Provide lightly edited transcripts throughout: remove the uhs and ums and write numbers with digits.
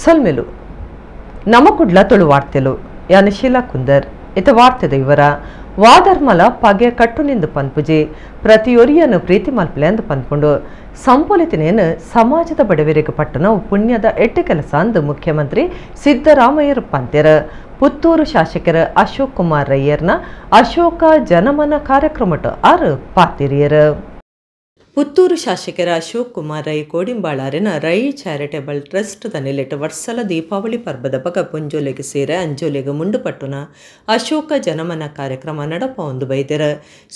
ಸೊಲ್ಮೆಲು ನಮಕುಡ್ಲ ತುಳು ವಾರ್ತೆಲು ಯಾನ ಶೀಲಾ ಕುಂದರ್ ಇತ ವಾರ್ತೆದ ಇವರ ವಾಧರ್ಮಲ ಪಗೆ ಕಟ್ಟುನಿಂದು ಪನ್ಪುಜಿ ಪ್ರತಿಯೊರಿಯನ್ನು ಪ್ರೀತಿ ಮಲ್ಪಲೆಂದು ಪನ್ಪುಂಡು ಸಂಪೊಲಿತಿನೇನು ಸಮಾಜದ ಬಡವರಿಗೆ ಪಟ್ಟಣ ಪುಣ್ಯದ ಎಟ್ಟು ಕೆಲಸ ಅಂದು ಮುಖ್ಯಮಂತ್ರಿ ಸಿದ್ದರಾಮಯ್ಯರು ಪಂತೆರ ಪುತ್ತೂರು ಶಾಸಕರ ಅಶೋಕ್ ಕುಮಾರ್ ರಯ್ಯರ್ನ ಅಶೋಕ ಜನಮನ ಕಾರ್ಯಕ್ರಮಟ್ಟು ಆರು ಪಾತಿರಿಯರು ಪುತ್ತೂರು ಶಾಸಕರ ಅಶೋಕ್ ಕುಮಾರ್ ರೈ ಕೋಡಿಂಬಾಳಾರಿನ ರೈ ಚಾರಿಟೇಬಲ್ ಟ್ರಸ್ಟ್ ತನ್ನೆಲೆಟ್ಟು ವರ್ಷಲ ದೀಪಾವಳಿ ಪರ್ಬದ ಬಗ ಪುಂಜೋಲೆಗೆ ಸೇರ ಅಂಜೋಲೆಗೆ ಮುಂಡುಪಟ್ಟುನ ಅಶೋಕ ಜನಮನ ಕಾರ್ಯಕ್ರಮ ನಡಪ ಒಂದು ಬೈದರ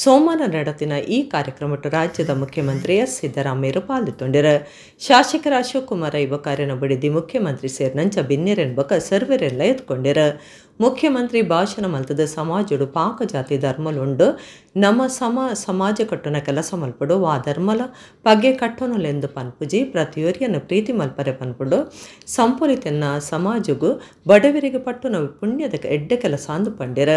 ಸೋಮವಾರ ನಡತಿನ ಈ ಕಾರ್ಯಕ್ರಮಟ್ಟು ರಾಜ್ಯದ ಮುಖ್ಯಮಂತ್ರಿ ಎಸ್ ಸಿದ್ದರಾಮಯ್ಯರು ಪಾಲ್ಗೊಂಡಿರ ಶಾಸಕರ ಅಶೋಕ್ ಕುಮಾರ್ ರೈ ಕಾರ್ಯನ ಬಡಿದಿ ಮುಖ್ಯಮಂತ್ರಿ ಸೇರಿನಂಚ ಬಿನ್ನೆರೆನ್ ಬಕ ಸರ್ವರೆಲ್ಲ ಎತ್ಕೊಂಡಿರ ಮುಖ್ಯಮಂತ್ರಿ ಭಾಷಣ ಮಲ್ತದ ಸಮಾಜಡು ಪಾಕ ಜಾತಿ ಧರ್ಮಲುಂಡು ನಮ್ಮ ಸಮಾಜ ಕಟ್ಟುನ ಕೆಲಸ ಮಲ್ಪಡು ಆ ಧರ್ಮಲ ಪಗ್ಗೆ ಕಟ್ಟೋನಲೆಂದು ಪನ್ಪುಜಿ ಪ್ರತಿಯೊರಿಯನ್ನು ಪ್ರೀತಿ ಮಲ್ಪರೆ ಪನ್ಪುಡು ಸಂಪುಲಿತನ್ನ ಸಮಾಜಗೂ ಬಡವರಿಗೆ ಪಟ್ಟುನ ಪುಣ್ಯದ ಎಡ್ಡೆ ಕೆಲಸ ಅಂದು ಪಂಡಿರ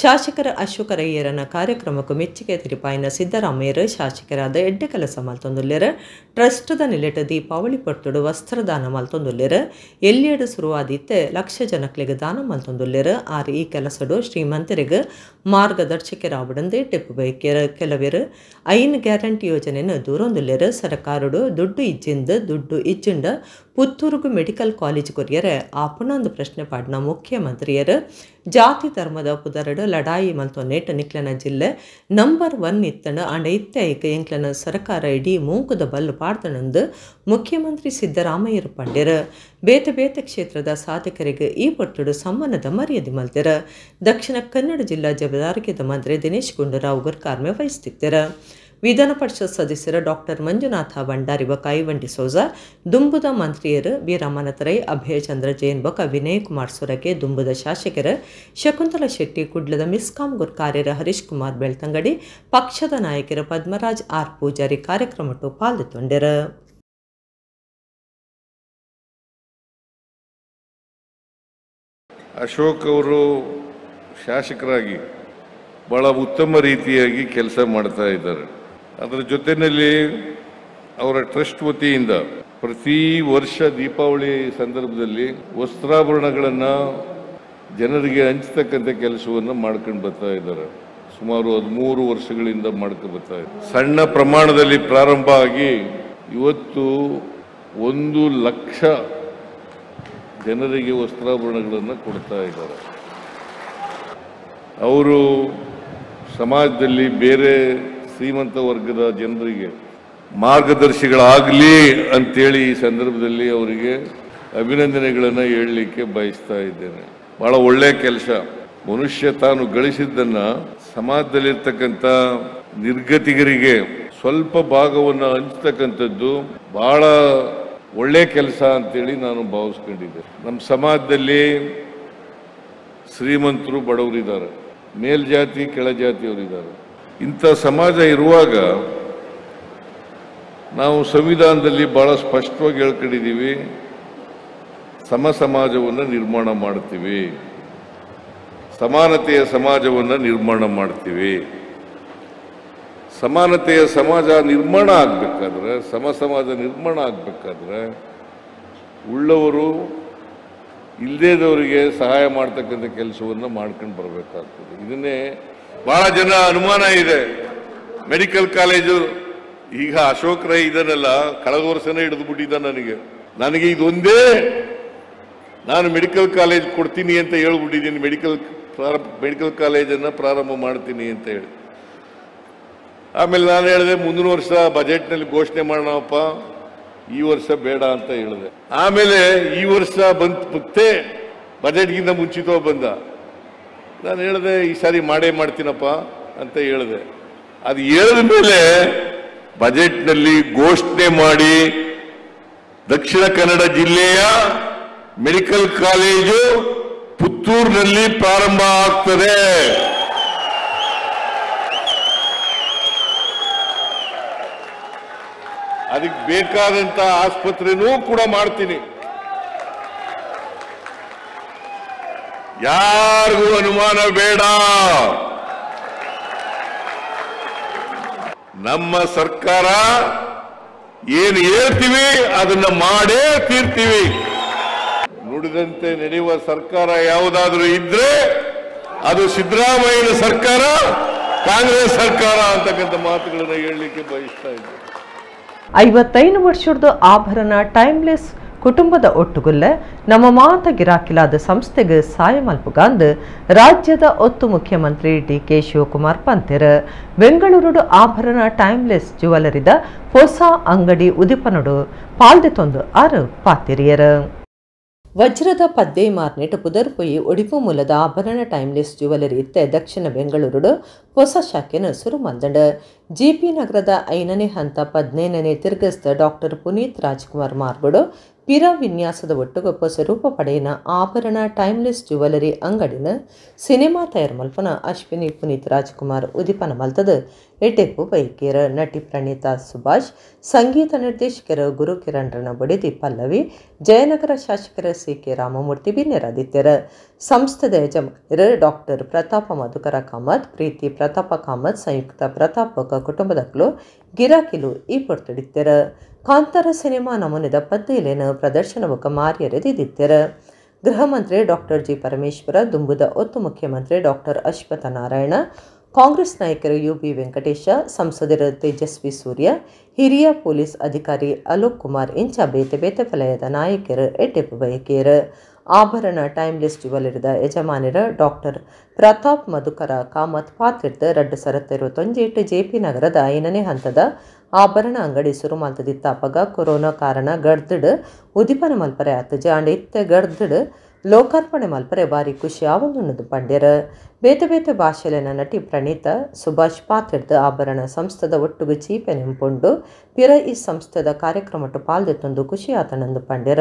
ಶಾಸಕರ ಅಶೋಕ ರಯ್ಯರನ ಕಾರ್ಯಕ್ರಮಕ್ಕೂ ಮೆಚ್ಚುಗೆ ತಿರುಪಾಯಿನ ಸಿದ್ದರಾಮಯ್ಯರು ಶಾಸಕರಾದ ಎಡ್ಡೆ ಕೆಲಸ ಮಲ್ತೊಂದುಲ್ಲೆರ ಟ್ರಸ್ಟದ ನಿಲೆಟ ದೀಪಾವಳಿ ಪೊರ್ತುಡು ವಸ್ತ್ರದಾನ ಮಲ್ತೊಂದುಲ್ಲೆರ ಎಲ್ಲಿಯಡು ಶುರುವಾದಿತ್ತೆ ಲಕ್ಷ ಜನಕ್ಲಿಗೆ ದಾನ ಮಲ್ತೊಂದುಲ್ಲೆರ ಆರು ಈ ಕೆಲಸಡು ಶ್ರೀಮಂತರಿಗೆ ಮಾರ್ಗದರ್ಶಕರಾವಡಂದೇ ಟಿಪ್ಪು ಬೈಕ್ಯರ ಕೆಲವರು ಐನ್ ಗ್ಯಾರಂಟಿ ಯೋಜನೆಯನ್ನು ದೂರೊಂದುಲ್ಲೆರ ಸರ್ಕಾರಡು ದುಡ್ಡು ಇಜ್ಜಿಂಡ ಪುತ್ತೂರುಗು ಮೆಡಿಕಲ್ ಕಾಲೇಜ್ ಕೊರಿಯರೆ ಆಪುನೊಂದು ಪ್ರಶ್ನೆ ಪಾಡ್ನ ಮುಖ್ಯಮಂತ್ರಿಯರು ಜಾತಿ ಧರ್ಮದ ಪುದರಡು ಲಡಾಯಿ ಮಲ್ತೊನ್ನೇಟ ನಿಕ್ಲನ ಜಿಲ್ಲೆ ನಂಬರ್ 1 ಇತ್ತಣ ಅಂಡ ಇತ್ತೈಕ ಎಂಕ್ಲನ ಸರ್ಕಾರ ಇಡೀ ಮೂಕುದ ಬಲ್ಲು ಪಾಡ್ದಣಂದು ಮುಖ್ಯಮಂತ್ರಿ ಸಿದ್ದರಾಮಯ್ಯರು ಪಂಡ್ಯರ ಬೇತೆ ಕ್ಷೇತ್ರದ ಸಾಧಕರಿಗೆ ಈ ಪೊಟ್ಟುಡು ಸಮ್ಮಾನದ ಮರ್ಯಾದೆ ಮಲ್ತಿರ ದಕ್ಷಿಣ ಕನ್ನಡ ಜಿಲ್ಲಾ ಜವಾಬ್ದಾರಿಕೆದ ಮಂತ್ರಿ ದಿನೇಶ್ ಗುಂಡೂರಾವ್ ಕಾರ್ಯ ವಹಿಸುತ್ತಿದ್ದರ ವಿಧಾನ ಪರಿಷತ್ ಸದಸ್ಯರ ಡಾಕ್ಟರ್ ಮಂಜುನಾಥ ಭಂಡಾರಿ ಬಕ ಐವಂಟಿ ಸೋಜ ದುಂಬುದ ಮಂತ್ರಿಯರು ವೀರಮಾನತರೈ ಅಭಯ ಚಂದ್ರ ಜೈನ್ ಬಕ ವಿನಯ್ ಕುಮಾರ್ ಸುರಕೆ ದುಂಬುದ ಶಾಸಕರ ಶಕುಂತಲಾ ಶೆಟ್ಟಿ ಕುಡ್ಲದ ಮಿಸ್ಕಾಂ ಗುರ್ಕಾರ್ಯರ ಹರೀಶ್ ಕುಮಾರ್ ಬೆಳ್ತಂಗಡಿ ಪಕ್ಷದ ನಾಯಕರ ಪದ್ಮರಾಜ್ ಆರ್ ಪೂಜಾರಿ ಕಾರ್ಯಕ್ರಮಟ್ಟು ಪಾಲ್ಗೊಂಡರ ಅಶೋಕ್ ಅವರು ಶಾಸಕರಾಗಿ ಬಹಳ ಉತ್ತಮ ರೀತಿಯಾಗಿ ಕೆಲಸ ಮಾಡ್ತಾ ಇದ್ದಾರೆ. ಅದರ ಜೊತೆಯಲ್ಲಿ ಅವರ ಟ್ರಸ್ಟ್ ವತಿಯಿಂದ ಪ್ರತಿ ವರ್ಷ ದೀಪಾವಳಿ ಸಂದರ್ಭದಲ್ಲಿ ವಸ್ತ್ರಾಭರಣಗಳನ್ನು ಜನರಿಗೆ ಹಂಚತಕ್ಕಂಥ ಕೆಲಸವನ್ನು ಮಾಡ್ಕೊಂಡು ಬರ್ತಾ ಇದ್ದಾರೆ. ಸುಮಾರು 13 ವರ್ಷಗಳಿಂದ ಮಾಡ್ಕೊಂಡು ಬರ್ತಾ ಇದ್ದಾರೆ. ಸಣ್ಣ ಪ್ರಮಾಣದಲ್ಲಿ ಪ್ರಾರಂಭ ಆಗಿ ಇವತ್ತು 1 ಲಕ್ಷ ಜನರಿಗೆ ವಸ್ತ್ರಾಭರಣಗಳನ್ನು ಕೊಡ್ತಾ ಇದ್ದಾರೆ. ಅವರು ಸಮಾಜದಲ್ಲಿ ಬೇರೆ ಶ್ರೀಮಂತ ವರ್ಗದ ಜನರಿಗೆ ಮಾರ್ಗದರ್ಶಿಗಳಾಗಲಿ ಅಂತೇಳಿ ಈ ಸಂದರ್ಭದಲ್ಲಿ ಅವರಿಗೆ ಅಭಿನಂದನೆಗಳನ್ನು ಹೇಳಲಿಕ್ಕೆ ಬಯಸ್ತಾ ಇದ್ದೇನೆ. ಬಹಳ ಒಳ್ಳೆಯ ಕೆಲಸ. ಮನುಷ್ಯ ತಾನು ಗಳಿಸಿದ್ದನ್ನ ಸಮಾಜದಲ್ಲಿರ್ತಕ್ಕಂಥ ನಿರ್ಗತಿಗರಿಗೆ ಸ್ವಲ್ಪ ಭಾಗವನ್ನು ಹಂಚತಕ್ಕಂಥದ್ದು ಬಹಳ ಒಳ್ಳೆಯ ಕೆಲಸ ಅಂತೇಳಿ ನಾನು ಭಾವಿಸ್ಕೊಂಡಿದ್ದೆ. ನಮ್ಮ ಸಮಾಜದಲ್ಲಿ ಶ್ರೀಮಂತರು ಬಡವರಿದ್ದಾರೆ, ಮೇಲ್ಜಾತಿ ಕೆಳಜಾತಿಯವರಿದ್ದಾರೆ. ಇಂಥ ಸಮಾಜ ಇರುವಾಗ ನಾವು ಸಂವಿಧಾನದಲ್ಲಿ ಬಹಳ ಸ್ಪಷ್ಟವಾಗಿ ಹೇಳ್ಕೊಂಡಿದ್ದೀವಿ, ಸಮಾಜವನ್ನು ನಿರ್ಮಾಣ ಮಾಡ್ತೀವಿ, ಸಮಾನತೆಯ ಸಮಾಜವನ್ನು ನಿರ್ಮಾಣ ಮಾಡ್ತೀವಿ. ಸಮಾನತೆಯ ಸಮಾಜ ನಿರ್ಮಾಣ ಆಗಬೇಕಾದ್ರೆ, ಸಮಾಜ ನಿರ್ಮಾಣ ಆಗಬೇಕಾದ್ರೆ ಉಳ್ಳವರು ಇಲ್ಲದೇದವರಿಗೆ ಸಹಾಯ ಮಾಡ್ತಕ್ಕಂಥ ಕೆಲಸವನ್ನು ಮಾಡ್ಕೊಂಡು ಬರಬೇಕಾಗ್ತದೆ. ಇದನ್ನೇ ಬಹಳ ಜನ ಅನುಮಾನ ಇದೆ. ಮೆಡಿಕಲ್ ಕಾಲೇಜು ಈಗ ಅಶೋಕ್ ರೈ ಇದನ್ನೆಲ್ಲ ಕಳೆದ ವರ್ಷನೇ ಹಿಡಿದು ಬಿಟ್ಟಿದ್ದ. ನನಗೆ ಇದೊಂದೇ, ನಾನು ಮೆಡಿಕಲ್ ಕಾಲೇಜ್ ಕೊಡ್ತೀನಿ ಅಂತ ಹೇಳ್ಬಿಟ್ಟಿದ್ದೀನಿ, ಮೆಡಿಕಲ್ ಕಾಲೇಜನ್ನು ಪ್ರಾರಂಭ ಮಾಡ್ತೀನಿ ಅಂತ ಹೇಳಿ. ಆಮೇಲೆ ನಾನು ಹೇಳಿದೆ ಮುಂದಿನ ವರ್ಷ ಬಜೆಟ್ನಲ್ಲಿ ಘೋಷಣೆ ಮಾಡೋಣಪ್ಪ, ಈ ವರ್ಷ ಬೇಡ ಅಂತ ಹೇಳಿದೆ. ಆಮೇಲೆ ಈ ವರ್ಷ ಮತ್ತೆ ಬಜೆಟ್ಗಿಂತ ಮುಂಚಿತವಾಗಿ ಬಂದ. ನಾನು ಹೇಳಿದೆ ಈ ಸಾರಿ ಮಾಡೇ ಮಾಡ್ತೀನಪ್ಪ ಅಂತ ಹೇಳಿದೆ. ಅದು ಹೇಳಿದ ಮೇಲೆ ಬಜೆಟ್ನಲ್ಲಿ ಘೋಷಣೆ ಮಾಡಿ ದಕ್ಷಿಣ ಕನ್ನಡ ಜಿಲ್ಲೆಯ ಮೆಡಿಕಲ್ ಕಾಲೇಜು ಪುತ್ತೂರಿನಲ್ಲಿ ಪ್ರಾರಂಭ ಆಗ್ತದೆ. ಅದಕ್ಕೆ ಬೇಕಾದಂತ ಆಸ್ಪತ್ರೆನೂ ಕೂಡ ಮಾಡ್ತೀನಿ. ಯಾರಿಗೂ ಅನುಮಾನ ಬೇಡ. ನಮ್ಮ ಸರ್ಕಾರ ಏನು ಹೇಳ್ತೀವಿ ಅದನ್ನ ಮಾಡೇ ತೀರ್ತೀವಿ. ನುಡಿದಂತೆ ನಡೆಯುವ ಸರ್ಕಾರ ಯಾವುದಾದ್ರೂ ಇದ್ರೆ ಅದು ಸಿದ್ದರಾಮಯ್ಯನ ಸರ್ಕಾರ, ಕಾಂಗ್ರೆಸ್ ಸರ್ಕಾರ ಅಂತಕ್ಕಂಥ ಮಾತುಗಳನ್ನು ಹೇಳಲಿಕ್ಕೆ ಬಯಸ್ತಾ ಇದ್ದೆ. 55 ವರ್ಷದ ಆಭರಣ ಟೈಮ್ಲೆಸ್ ಕುಟುಂಬದ ಒಟ್ಟುಗುಲ್ಲ ನಮ್ಮ ಮಾತ ಗಿರಾಕಿಲಾದ ಸಂಸ್ಥೆಗೆ ಸಹಾಯ ಮಲ್ಪುಗಾಂದ್ ರಾಜ್ಯದ ಒತ್ತು ಮುಖ್ಯಮಂತ್ರಿ ಡಿ.ಕೆ. ಶಿವಕುಮಾರ್ ಪಂತೆರ್ ಬೆಂಗಳೂರು ಆಭರಣ ಟೈಮ್ಲೆಸ್ ಜ್ಯುವೆಲರಿದ ಹೊಸ ಅಂಗಡಿ ಉದಿಪನಡು ಪಾಲ್ದೆತೊಂದು 6 ಪಾತಿರಿಯರ್ ವಜ್ರದ ಪದ್ದೆ ಮಾರ್ನೆಟ್ ಪುದರ್ಪೊಯಿ ಒಡಿಪು ಮೂಲದ ಆಭರಣ ಟೈಮ್ಲೆಸ್ ಜ್ಯುವೆಲರಿ ಇತ್ತೆ ದಕ್ಷಿಣ ಬೆಂಗಳೂರು ಹೊಸ ಶಾಖೆನ ಶುರು ಮಂದಂಡ ಜಿಪಿ ನಗರದ 5ನೇ ಹಂತ 15ನೇ ತಿರ್ಗಸ್ದ ಡಾಕ್ಟರ್ ಪುನೀತ್ ರಾಜ್ಕುಮಾರ್ ಮಾರ್ಗಡು ಪಿರ ವಿನ್ಯಾಸದ ಒಟ್ಟುಗೊಪ್ಪ ಸ್ವರೂಪ ಪಡೆಯಿನ ಆಭರಣ ಟೈಮ್ಲೆಸ್ ಜ್ಯುವೆಲರಿ ಅಂಗಡಿನ ಸಿನಿಮಾ ತಯಾರು ಮಲ್ಪನ ಅಶ್ವಿನಿ ಪುನೀತ್ ರಾಜ್ಕುಮಾರ್ ಉದಿಪನ ಮಲ್ತದ ಎಟೆಪ್ಪು ಬೈಕೇರ ನಟಿ ಪ್ರಣೀತಾ ಸುಭಾಷ್, ಸಂಗೀತ ನಿರ್ದೇಶಕರ ಗುರು ಕಿರಣ್ ಬಡಿದಿ ಪಲ್ಲವಿ, ಜಯನಗರ ಶಾಸಕರ ಸಿ.ಕೆ. ರಾಮಮೂರ್ತಿ ಬಿನ್ನೆರಾದಿತ್ಯರ ಸಂಸ್ಥೆದ ಯಜಮಾನರು ಡಾಕ್ಟರ್ ಪ್ರತಾಪ ಮಧುಕರ ಕಾಮತ್, ಪ್ರೀತಿ ಪ್ರತಾಪ ಕಾಮತ್, ಸಂಯುಕ್ತ ಪ್ರತಾಪಕ ಕುಟುಂಬದಕ್ಕಲು ಗಿರಾಕಿಲು ಈ ಪೊರ್ತಡಿತ್ಯರ ಕಾಂತಾರ ಸಿನಿಮಾ ನಮೂನೆದ ಪದ್ದೆಲೇನ ಪ್ರದರ್ಶನವಕ ಮಾರ್ಯರೆದಿದ್ದಿತ್ಯರ ಗೃಹ ಮಂತ್ರಿ ಡಾಕ್ಟರ್ ಜಿ ಪರಮೇಶ್ವರ, ದುಂಬುದ ಒತ್ತು ಮುಖ್ಯಮಂತ್ರಿ ಡಾಕ್ಟರ್ ಅಶ್ವಥ ನಾರಾಯಣ, ಕಾಂಗ್ರೆಸ್ ನಾಯಕರು ಯು.ಬಿ. ವೆಂಕಟೇಶ, ಸಂಸದರ ತೇಜಸ್ವಿ ಸೂರ್ಯ, ಹಿರಿಯ ಪೊಲೀಸ್ ಅಧಿಕಾರಿ ಅಲೋಕ್ ಕುಮಾರ್ ಇಂಚ ಬೇತೆ ಬೇತೆ ವಲಯದ ನಾಯಕರು ಎಟ್ಟೆಪ್ಪು ಬಯಕೆಯರು ಆಭರಣ ಟೈಮ್ಲೆಸ್ ಜ್ಯುವೆಲರಿದ ಯಜಮಾನರ ಡಾಕ್ಟರ್ ಪ್ರತಾಪ್ ಮಧುಕರ ಕಾಮತ್ ಪಾತ್ರಿರ್ದ 2028 ಜೆಪಿ ನಗರದ 5ನೇ ಹಂತದ ಆಭರಣ ಅಂಗಡಿ ಶುರು ಮಲ್ತದಿತ್ತಾಪಗ ಕೊರೋನಾ ಕಾರಣ ಗಡ್ದಡ್ ಉದಿಪನ ಮಲ್ಪರೆ ಆತಜ ಅಂಡ್ ಇತ್ತೆ ಗಡ್ದಡ್ ಲೋಕಾರ್ಪಣೆ ಮಲ್ಪರೆ ಬಾರಿ ಖುಷಿ ಆವೊಂದುಣ್ಣದು ಪಂಡ್ಯರ ಬೇತೆ ಬೇತೆ ಭಾಷೆಲಿನ ನಟಿ ಪ್ರಣೀತಾ ಸುಭಾಷ್ ಪಾತ್ರಿರ್ದ ಆಭರಣ ಸಂಸ್ಥೆದ ಒಟ್ಟುಗು ಚೀಪೆ ನಿಂಪುಂಡು ಪಿರ ಈ ಸಂಸ್ಥೆದ ಕಾರ್ಯಕ್ರಮಟ್ಟು ಪಾಲ್ದೆತ್ತೊಂದು ಖುಷಿ ಆತನಂದು ಪಂಡ್ಯರ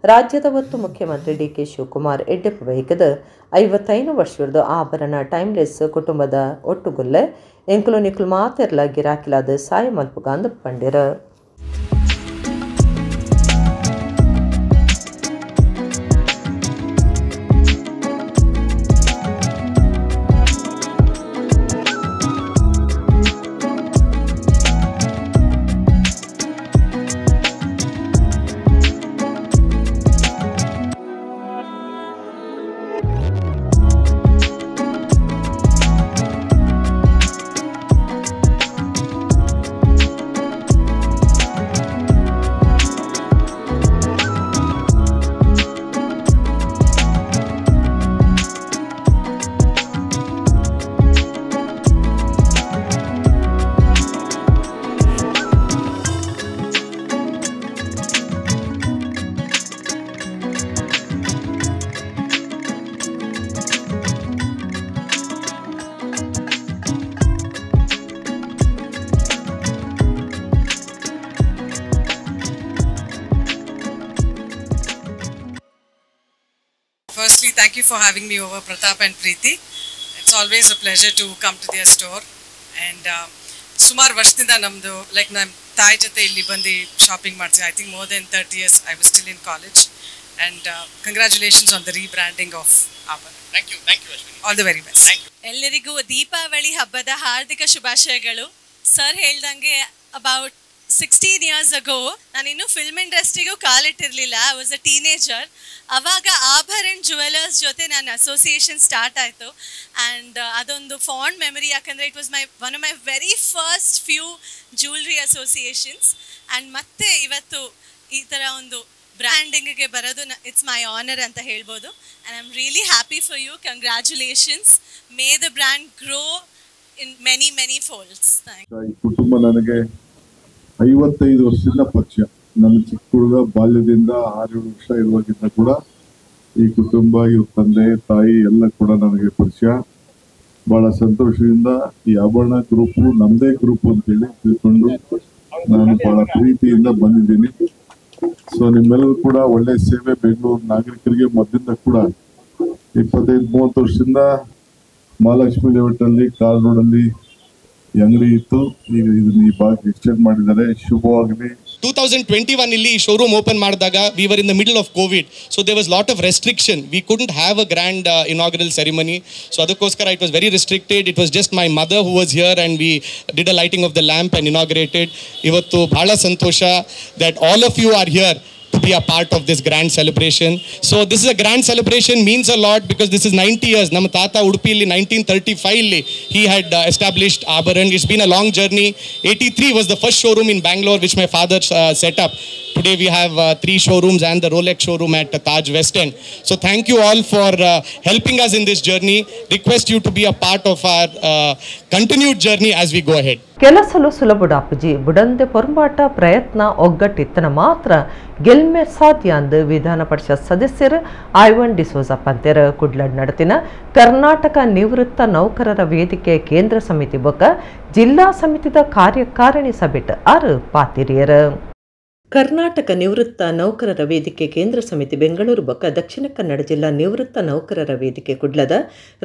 ರಾಜ್ಯದ ಒತ್ತು ಮುಖ್ಯಮಂತ್ರಿ ಡಿ.ಕೆ. ಶಿವಕುಮಾರ್ ಎಡ್ಡೆಪ್ಪು ಬೈಕದ 55 ವರ್ಷದ ಆಭರಣ ಟೈಮ್ಲೆಸ್ ಕುಟುಂಬದ ಒಟ್ಟುಗುಲ್ಲೆ ಎಂಕುಲು ನಿಕುಲು ಮಾತೆರ್ಲ ಗಿರಾಕಿಲಾದ ಸಾಯ ಮಲ್ಪುಗಾಂದ್ ಪಂಡ್ಯರ Firstly, thank you for having me over, Pratap and Preeti. It's always a pleasure to come to their store. And Sumar Vashdinda Namdu, like Nam Thai Jate illi bandi shopping ಮಾಡ್ತೀನಿ. I think more than 30 years I was still in college. And congratulations on the rebranding of Abhan. Thank you, Ashwini. All the very best. Thank you. ಎಲ್ಲರಿಗೂ ದೀಪಾವಳಿ ಹಬ್ಬದ ಹಾರ್ದಿಕ ಶುಭಾಶಯಗಳು. Sir ಹೇಳ್ದಂಗೆ about 16 years ago ನಾನಿನ್ನು film ಇಂಡಸ್ಟ್ರಿಗೂ ಕಾಲಿಟ್ಟಿರಲಿಲ್ಲ. I was a teenager. ಆವಾಗ Abharan jewellers ಜೊತೆ ನನ್ನ ಅಸೋಸಿಯೇಷನ್ ಸ್ಟಾರ್ಟ್ ಆಯಿತು. ಆ್ಯಂಡ್ ಅದೊಂದು ಫಾಂಡ್ ಮೆಮರಿ, ಯಾಕಂದರೆ it was one of my very first few jewellery associations. And ಮತ್ತೆ ಇವತ್ತು ಈ ಥರ ಒಂದು ಬ್ರ್ಯಾಂಡಿಂಗ್ಗೆ ಬರೋದು ಇಟ್ಸ್ ಮೈ ಆನರ್ ಅಂತ ಹೇಳ್ಬೋದು. And I am really happy for you. Congratulations. May the brand grow in many folds. ಈ ಕುಟುಂಬ ನನಗೆ 55 ವರ್ಷದಿಂದ ಪರಿಚಯ. ನನ್ನ ಚಿಕ್ಕ ಹುಡುಗ ಬಾಲ್ಯದಿಂದ 6-7 ವರ್ಷ ಇರುವಾಗಿಂದ ಕೂಡ ಈ ಕುಟುಂಬ, ಇವ್ರ ತಂದೆ ತಾಯಿ ಎಲ್ಲ ಕೂಡ ನನಗೆ ಪರಿಚಯ. ಬಹಳ ಸಂತೋಷದಿಂದ ಈ ಆಭರಣ ಗ್ರೂಪ್ ನಮ್ದೇ ಗ್ರೂಪ್ ಅಂತೇಳಿ ತಿಳ್ಕೊಂಡು ನಾನು ಬಹಳ ಪ್ರೀತಿಯಿಂದ ಬಂದಿದ್ದೀನಿ. ಸೊ ನಿಮ್ಮೆಲ್ಲರೂ ಕೂಡ ಒಳ್ಳೆ ಸೇವೆ ಬೆಂಗಳೂರು ನಾಗರಿಕರಿಗೆ ಮೊದಲಿಂದ ಕೂಡ 25-30 ವರ್ಷದಿಂದ ಮಹಾಲಕ್ಷ್ಮಿ ಲೇಔಟ್ನಲ್ಲಿ ಕಾಲ್ ರೋಡಲ್ಲಿ ಅಂಗಡಿ ಇತ್ತು. ಈಗ ಇದನ್ನ ಈ ಭಾಗ ಎಕ್ಸ್ಟೆಂಡ್ ಮಾಡಿದ್ದಾರೆ. ಶುಭವಾಗಲಿ. 2021 ಇಲ್ಲಿ ಶೋರೂಮ್ ಓಪನ್ ಮಾಡಿದಾಗ we were in the middle of Covid, so there was lot of restriction. We couldn't have a grand inaugural ceremony. So ಅದಕ್ಕೋಸ್ಕರ it was very restricted. It was just my mother who was here and we did a lighting of the lamp and inaugurated. ಇವತ್ತು ಬಹಳ ಸಂತೋಷ that all of you are here to be a part of this grand celebration. So this is a grand celebration, means a lot because this is 90 years. Nama Tata Udupilli 1935 he had established Abaran. It's been a long journey. 83 was the first showroom in Bangalore which my father set up. Today we have 3 showrooms and the Rolex showroom at Taj West End. So thank you all for helping us in this journey. Request you to be a part of our continued journey as we go ahead. ಕೆಲಸಲು ಸುಲಭುಡಾಪುಜಿ ಬುಡಂದೆ ಪೊರಂಬಾಟ ಪ್ರಯತ್ನ ಒಗ್ಗಟ್ಟಿತ್ತನ ಮಾತ್ರ ಗೆಲ್ಮೆ ಸಾಧ್ಯ ಅಂದು ವಿಧಾನ ಪರಿಷತ್ ಸದಸ್ಯರು ಐವನ್ ಡಿಸೋಜಾ ಪಂತೆರ್ ಕುಡ್ಲಡ್ ನಡತಿನ ಕರ್ನಾಟಕ ನಿವೃತ್ತ ನೌಕರರ ವೇದಿಕೆ ಕೇಂದ್ರ ಸಮಿತಿ ಬೊಕ್ಕ ಜಿಲ್ಲಾ ಸಮಿತಿದ ಕಾರ್ಯಕಾರಿಣಿ ಸಭೆಟ್ ಆರು ಪಾತಿರಿಯರು. ಕರ್ನಾಟಕ ನಿವೃತ್ತ ನೌಕರರ ವೇದಿಕೆ ಕೇಂದ್ರ ಸಮಿತಿ ಬೆಂಗಳೂರು ಬೊಕ್ಕ ದಕ್ಷಿಣ ಕನ್ನಡ ಜಿಲ್ಲಾ ನಿವೃತ್ತ ನೌಕರರ ವೇದಿಕೆ ಕುಡ್ಲದ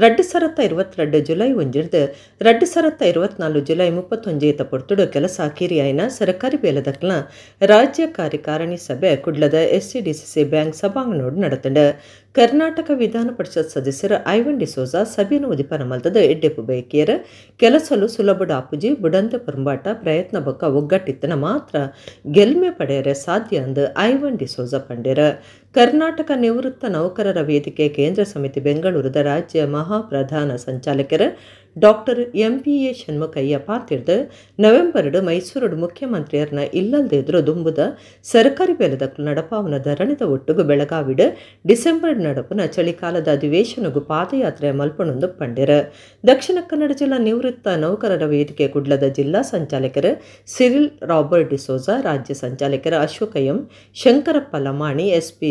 2022 ಜುಲೈ 1 2024 ಜುಲೈ 31 ಪೊರ್ತುಡು ಕೆಲಸ ಕಿರಿಯಾಯಿನ ಸರ್ಕಾರಿ ಬೇಲದಕ್ಲ ರಾಜ್ಯ ಕಾರ್ಯಕಾರಿಣಿ ಸಭೆ ಕುಡ್ಲದ SCDCC ಬ್ಯಾಂಕ್ ಸಭಾಂಗಣೋಡು ನಡೆತಂಡ ಕರ್ನಾಟಕ ವಿಧಾನ ಪರಿಷತ್ ಸದಸ್ಯರ ಐವನ್ ಡಿಸೋಜಾ ಸಭೆಯನ್ನು ಉದಿಪನ ಮಲ್ತದ ಎಡ್ಡೆಪ್ಪು ಬೈಕಿಯರ ಕೆಲಸಲು ಸುಲಭಡ ಆಪುಜಿ ಬುಡಂತೆ ಪರಂಬಾಟ ಪ್ರಯತ್ನ ಬೊಕ್ಕ ಒಗ್ಗಟ್ಟಿತ್ತನ ಮಾತ್ರ ಗೆಲ್ಮೆ ಪಡೆಯರೆ ಸಾಧ್ಯ ಅಂದು ಐವನ್ ಡಿಸೋಜಾ ಪಂಡ್ಯರ. ಕರ್ನಾಟಕ ನಿವೃತ್ತ ನೌಕರರ ವೇದಿಕೆ ಕೇಂದ್ರ ಸಮಿತಿ ಬೆಂಗಳೂರದ ರಾಜ್ಯ ಮಹಾಪ್ರಧಾನ ಸಂಚಾಲಕರ doctor MPA Shanmukhayya ಪಾತಿರ್ದ November Mysuru ಮುಖ್ಯಮಂತ್ರಿಯರ್ನ ಇಲ್ಲಲ್ದೆದ್ರು ದುಂಬುದ ಸರ್ಕಾರಿ ಬೇಲದಕ್ಕೂ ನಡಪಾವನ ಧರಣಿದ ಒಟ್ಟುಗು ಬೆಳಗಾವಿಡ ಡಿಸೆಂಬರ್ ನಡಪುನ ಚಳಿಕಾಲದ ಅಧಿವೇಶನಗೂ ಪಾದಯಾತ್ರೆ ಮಲ್ಪಣೊಂದು ಪಂಡ್ಯರ. ದಕ್ಷಿಣ ಕನ್ನಡ ಜಿಲ್ಲಾ ನಿವೃತ್ತ ನೌಕರರ ವೇದಿಕೆ ಕುಡ್ಲದ ಜಿಲ್ಲಾ ಸಂಚಾಲಕರ ಸಿರಿಲ್ ರಾಬರ್ಟ್ ಡಿಸೋಜಾ, ರಾಜ್ಯ ಸಂಚಾಲಕರ ಅಶೋಕ ಎಂ, ಶಂಕರಪ್ಪ ಲಮಾಣಿ, SP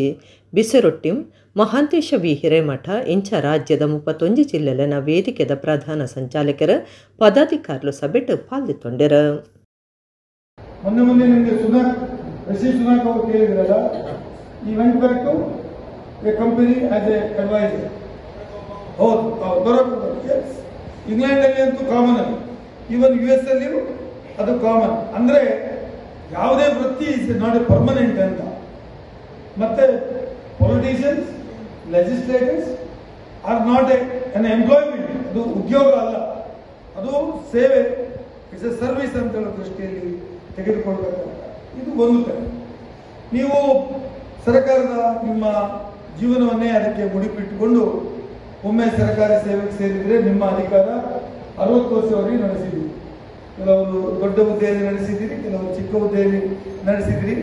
ಬಿಸರೊಟ್ಟಿಂ, ಮಹಾಂತೇಶ ವಿ ಹಿರೇಮಠ ಇಂಚ ರಾಜ್ಯದ 31 ಜಿಲ್ಲೆಲನ ವೇದಿಕೆದ ಪ್ರಧಾನ ಸಂಚಾಲಕರ ಪದಾಧಿಕಾರಿಗಳು ಸಭೆಟ್ ಪಾಲ್ಗೊಂಡರ. ಮೊನ್ನೆ ನಿಮಗೆ ಸುನಾಕ್ ಅವರು ಕೇಳಿದ್ರಲ್ಲ, ಈ went back to a company as a advisor. ಹೌದು, ಇಂಗ್ಲೆಂಡ್ ಅಲ್ಲಿ ಅಂತೂ ಕಾಮನ್, ಅಲ್ಲಿ ಈವನ್ US ಅಲ್ಲಿ ಅದು ಕಾಮನ್. ಅಂದ್ರೆ ಯಾವುದೇ ವೃತ್ತಿ ಇಸ್ ನಾಟ್ ಎ ಪರ್ಮನೆಂಟ್ ಅಂತ. ಮತ್ತೆ politicians, legislators are not an employment. ಅದು ಉದ್ಯೋಗ ಅಲ್ಲ, ಅದು ಸೇವೆ, ಇಟ್ಸ್ ಎ ಸರ್ವಿಸ್ ಅಂತ ಹೇಳೋ ದೃಷ್ಟಿಯಲ್ಲಿ ತೆಗೆದುಕೊಳ್ಬೇಕಂತ. ಇದು ಒಂದು ಕಡೆ. ನೀವು ಸರ್ಕಾರದ ನಿಮ್ಮ ಜೀವನವನ್ನೇ ಅದಕ್ಕೆ ಮುಡಿಪಿಟ್ಟುಕೊಂಡು ಒಮ್ಮೆ ಸರ್ಕಾರಿ ಸೇವೆಗೆ ಸೇರಿದ್ರೆ ನಿಮ್ಮ ಅಧಿಕಾರ 60 ವರ್ಷವರೆಗೆ ನಡೆಸಿದ್ದೀರಿ. ಕೆಲವರು ದೊಡ್ಡ ಹುದ್ದೆಯಲ್ಲಿ ನಡೆಸಿದ್ದೀರಿ, ಕೆಲವರು ಚಿಕ್ಕ ಹುದ್ದೆಯಲ್ಲಿ ನಡೆಸಿದಿರಿ,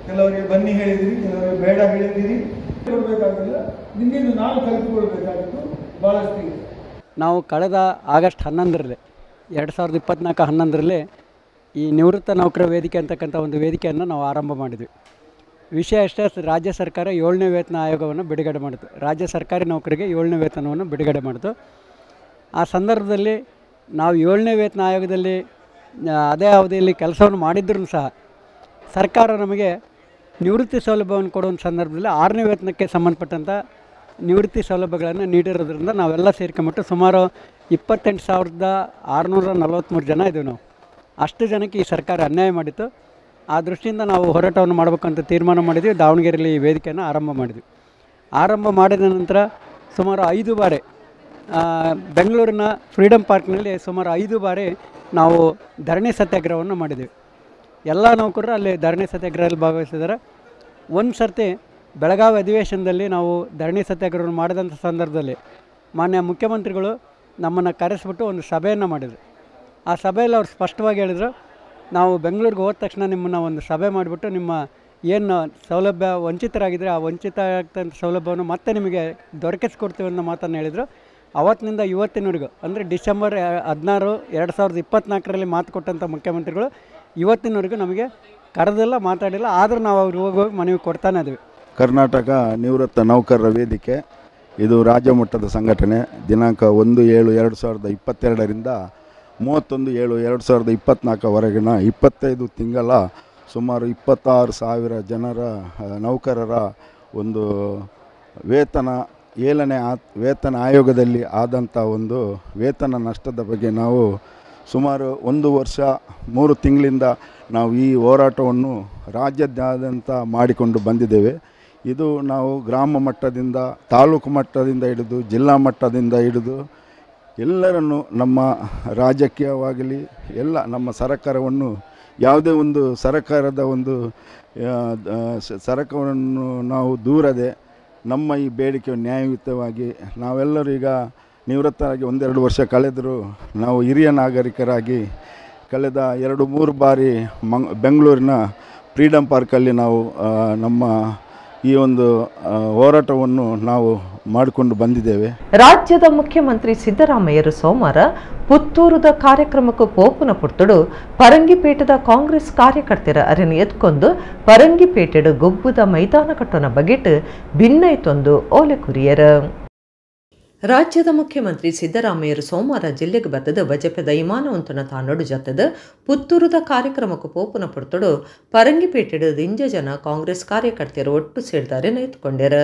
ಕೆಲವರಿಗೆ ಬನ್ನಿ ಹೇಳಿದಿರಿ, ಕೆಲವರಿಗೆ ಬೇಡ ಹೇಳಿದಿರಿ. ಕೊಡಬೇಕಾಗಿಲ್ಲ, ನಿನ್ನಿಂದ ನಾವು ಕಲಿತುಕೊಳ್ಬೇಕಾಗಿತ್ತು ಬಹಳಷ್ಟು ಇದೆ. ನಾವು ಕಳೆದ ಆಗಸ್ಟ್ 11 2024 ಈ ನಿವೃತ್ತ ನೌಕರ ವೇದಿಕೆ ಅಂತಕ್ಕಂಥ ಒಂದು ವೇದಿಕೆಯನ್ನು ನಾವು ಆರಂಭ ಮಾಡಿದ್ವಿ. ವಿಷಯ ಅಷ್ಟೇ, ರಾಜ್ಯ ಸರ್ಕಾರ 7ನೇ ವೇತನ ಆಯೋಗವನ್ನು ಬಿಡುಗಡೆ ಮಾಡಿತು. ರಾಜ್ಯ ಸರ್ಕಾರಿ ನೌಕರಿಗೆ 7ನೇ ವೇತನವನ್ನು ಬಿಡುಗಡೆ ಮಾಡಿತು. ಆ ಸಂದರ್ಭದಲ್ಲಿ ನಾವು 7ನೇ ವೇತನ ಆಯೋಗದಲ್ಲಿ ಅದೇ ಅವಧಿಯಲ್ಲಿ ಕೆಲಸವನ್ನು ಮಾಡಿದ್ರೂ ಸಹ ಸರ್ಕಾರ ನಮಗೆ ನಿವೃತ್ತಿ ಸೌಲಭ್ಯವನ್ನು ಕೊಡುವ ಸಂದರ್ಭದಲ್ಲಿ 6ನೇ ವೇತನಕ್ಕೆ ಸಂಬಂಧಪಟ್ಟಂಥ ನಿವೃತ್ತಿ ಸೌಲಭ್ಯಗಳನ್ನು ನೀಡಿರೋದ್ರಿಂದ ನಾವೆಲ್ಲ ಸೇರ್ಕೊಂಬಿಟ್ಟು ಸುಮಾರು 28,643 ಜನ ಇದ್ದೀವಿ. ನಾವು ಅಷ್ಟು ಜನಕ್ಕೆ ಈ ಸರ್ಕಾರ ಅನ್ಯಾಯ ಮಾಡಿತ್ತು. ಆ ದೃಷ್ಟಿಯಿಂದ ನಾವು ಹೋರಾಟವನ್ನು ಮಾಡಬೇಕಂತ ತೀರ್ಮಾನ ಮಾಡಿದ್ವಿ. ದಾವಣಗೆರೆಯಲ್ಲಿ ಈ ವೇದಿಕೆಯನ್ನು ಆರಂಭ ಮಾಡಿದ್ವಿ. ಆರಂಭ ಮಾಡಿದ ನಂತರ ಸುಮಾರು 5 ಬಾರಿ ಬೆಂಗಳೂರಿನ ಫ್ರೀಡಮ್ ಪಾರ್ಕ್ನಲ್ಲಿ ಸುಮಾರು 5 ಬಾರಿ ನಾವು ಧರಣಿ ಸತ್ಯಾಗ್ರಹವನ್ನು ಮಾಡಿದ್ವಿ. ಎಲ್ಲ ನೌಕರರು ಅಲ್ಲಿ ಧರಣಿ ಸತ್ಯಾಗ್ರಹದಲ್ಲಿ ಭಾಗವಹಿಸಿದ್ದಾರೆ. ಒಂದು ಸರ್ತಿ ಬೆಳಗಾವಿ ಅಧಿವೇಶನದಲ್ಲಿ ನಾವು ಧರಣಿ ಸತ್ಯಾಗ್ರಹವನ್ನು ಮಾಡಿದಂಥ ಸಂದರ್ಭದಲ್ಲಿ ಮಾನ್ಯ ಮುಖ್ಯಮಂತ್ರಿಗಳು ನಮ್ಮನ್ನು ಕರೆಸಿಬಿಟ್ಟು ಒಂದು ಸಭೆಯನ್ನು ಮಾಡಿದರು. ಆ ಸಭೆಯಲ್ಲಿ ಅವ್ರು ಸ್ಪಷ್ಟವಾಗಿ ಹೇಳಿದರು, ನಾವು ಬೆಂಗಳೂರಿಗೆ ಹೋದ ತಕ್ಷಣ ನಿಮ್ಮನ್ನು ಒಂದು ಸಭೆ ಮಾಡಿಬಿಟ್ಟು ನಿಮ್ಮ ಏನು ಸೌಲಭ್ಯ ವಂಚಿತರಾಗಿದ್ದರೆ ಆ ವಂಚಿತ ಆಗ್ತಂಥ ಸೌಲಭ್ಯವನ್ನು ಮತ್ತೆ ನಿಮಗೆ ದೊರಕಿಸ್ಕೊಡ್ತೀವಿ ಅನ್ನೋ ಮಾತನ್ನು ಹೇಳಿದರು. ಅವತ್ತಿನಿಂದ ಇವತ್ತಿನವರೆಗೂ ಅಂದರೆ ಡಿಸೆಂಬರ್ 16, 2024 ಮಾತು ಕೊಟ್ಟಂಥ ಮುಖ್ಯಮಂತ್ರಿಗಳು ಇವತ್ತಿನವರೆಗೂ ನಮಗೆ ಕರೆದಿಲ್ಲ, ಮಾತಾಡಿಲ್ಲ. ಆದರೂ ನಾವು ಅವ್ರಿಗೆ ಹೋಗಿ ಮನವಿ ಕೊಡ್ತಾನೆ ಇದ್ವಿ. ಕರ್ನಾಟಕ ನಿವೃತ್ತ ನೌಕರರ ವೇದಿಕೆ ಇದು ರಾಜ್ಯ ಮಟ್ಟದ ಸಂಘಟನೆ. ದಿನಾಂಕ 1/7/2022 31/7/2024 25 ತಿಂಗಳ ಸುಮಾರು 26,000 ಜನರ ನೌಕರರ ಒಂದು ವೇತನ 7ನೇ ವೇತನ ಆಯೋಗದಲ್ಲಿ ಆದಂಥ ಒಂದು ವೇತನ ನಷ್ಟದ ಬಗ್ಗೆ ನಾವು ಸುಮಾರು 1 ವರ್ಷ 3 ತಿಂಗಳಿಂದ ನಾವು ಈ ಹೋರಾಟವನ್ನು ರಾಜ್ಯಾದ್ಯಂತ ಮಾಡಿಕೊಂಡು ಬಂದಿದ್ದೇವೆ. ಇದು ನಾವು ಗ್ರಾಮ ಮಟ್ಟದಿಂದ, ತಾಲೂಕು ಮಟ್ಟದಿಂದ ಹಿಡಿದು ಜಿಲ್ಲಾ ಮಟ್ಟದಿಂದ ಹಿಡಿದು ಎಲ್ಲರನ್ನು ನಮ್ಮ ರಾಜಕೀಯವಾಗಲಿ ಎಲ್ಲ ನಮ್ಮ ಸರ್ಕಾರವನ್ನು ಯಾವುದೇ ಒಂದು ಸರಕಾರದ ಒಂದು ಸರಕವನ್ನು ನಾವು ದೂರದೆ ನಮ್ಮ ಈ ಬೇಡಿಕೆ ನ್ಯಾಯಯುತವಾಗಿ ನಾವೆಲ್ಲರೂ ಈಗ ನಿವೃತ್ತರಾಗಿ 1-2 ವರ್ಷ ಕಳೆದರೂ ನಾವು ಹಿರಿಯ ನಾಗರಿಕರಾಗಿ ಕಳೆದ 2-3 ಬಾರಿ ಬೆಂಗಳೂರಿನ ಫ್ರೀಡಮ್ ಪಾರ್ಕಲ್ಲಿ ನಾವು ನಮ್ಮ ಈ ಒಂದು ಹೋರಾಟವನ್ನು ನಾವು ಮಾಡಿಕೊಂಡು ಬಂದಿದ್ದೇವೆ. ರಾಜ್ಯದ ಮುಖ್ಯಮಂತ್ರಿ ಸಿದ್ದರಾಮಯ್ಯರು ಸೋಮವಾರ ಪುತ್ತೂರದ ಕಾರ್ಯಕ್ರಮಕ್ಕೂ ಪೋಪುನ ಪುರ್ತುಡು ಪರಂಗಿಪೇಟದ ಕಾಂಗ್ರೆಸ್ ಕಾರ್ಯಕರ್ತರ ಅರನ್ನು ಎತ್ಕೊಂಡು ಪರಂಗಿಪೇಟೆಡು ಗೊಬ್ಬುದ ಮೈದಾನ ಕಟ್ಟೋನ ಬಗೆಟ್ ಭಿನ್ನೈತೊಂದು ಓಲೆ ಕುರಿಯರ. ರಾಜ್ಯದ ಮುಖ್ಯಮಂತ್ರಿ ಸಿದ್ದರಾಮಯ್ಯರು ಸೋಮವಾರ ಜಿಲ್ಲೆಗೆ ಬತ್ತದ ಬಜಪೆದ ವಿಮಾನವಂತನ ತಾನೊಡು ಜತ್ತದ ಪುತ್ತೂರದ ಕಾರ್ಯಕ್ರಮಕ್ಕೂ ಪೋಪುನ ಪುರ್ತುಡು ಪರಂಗಿಪೇಟೆಡು ದಿಂಜ ಜನ ಕಾಂಗ್ರೆಸ್ ಕಾರ್ಯಕರ್ತೆಯರು ಒಟ್ಟು ಸೇರಿದಾರೆ ಎತ್ಕೊಂಡ್ಯಾರ.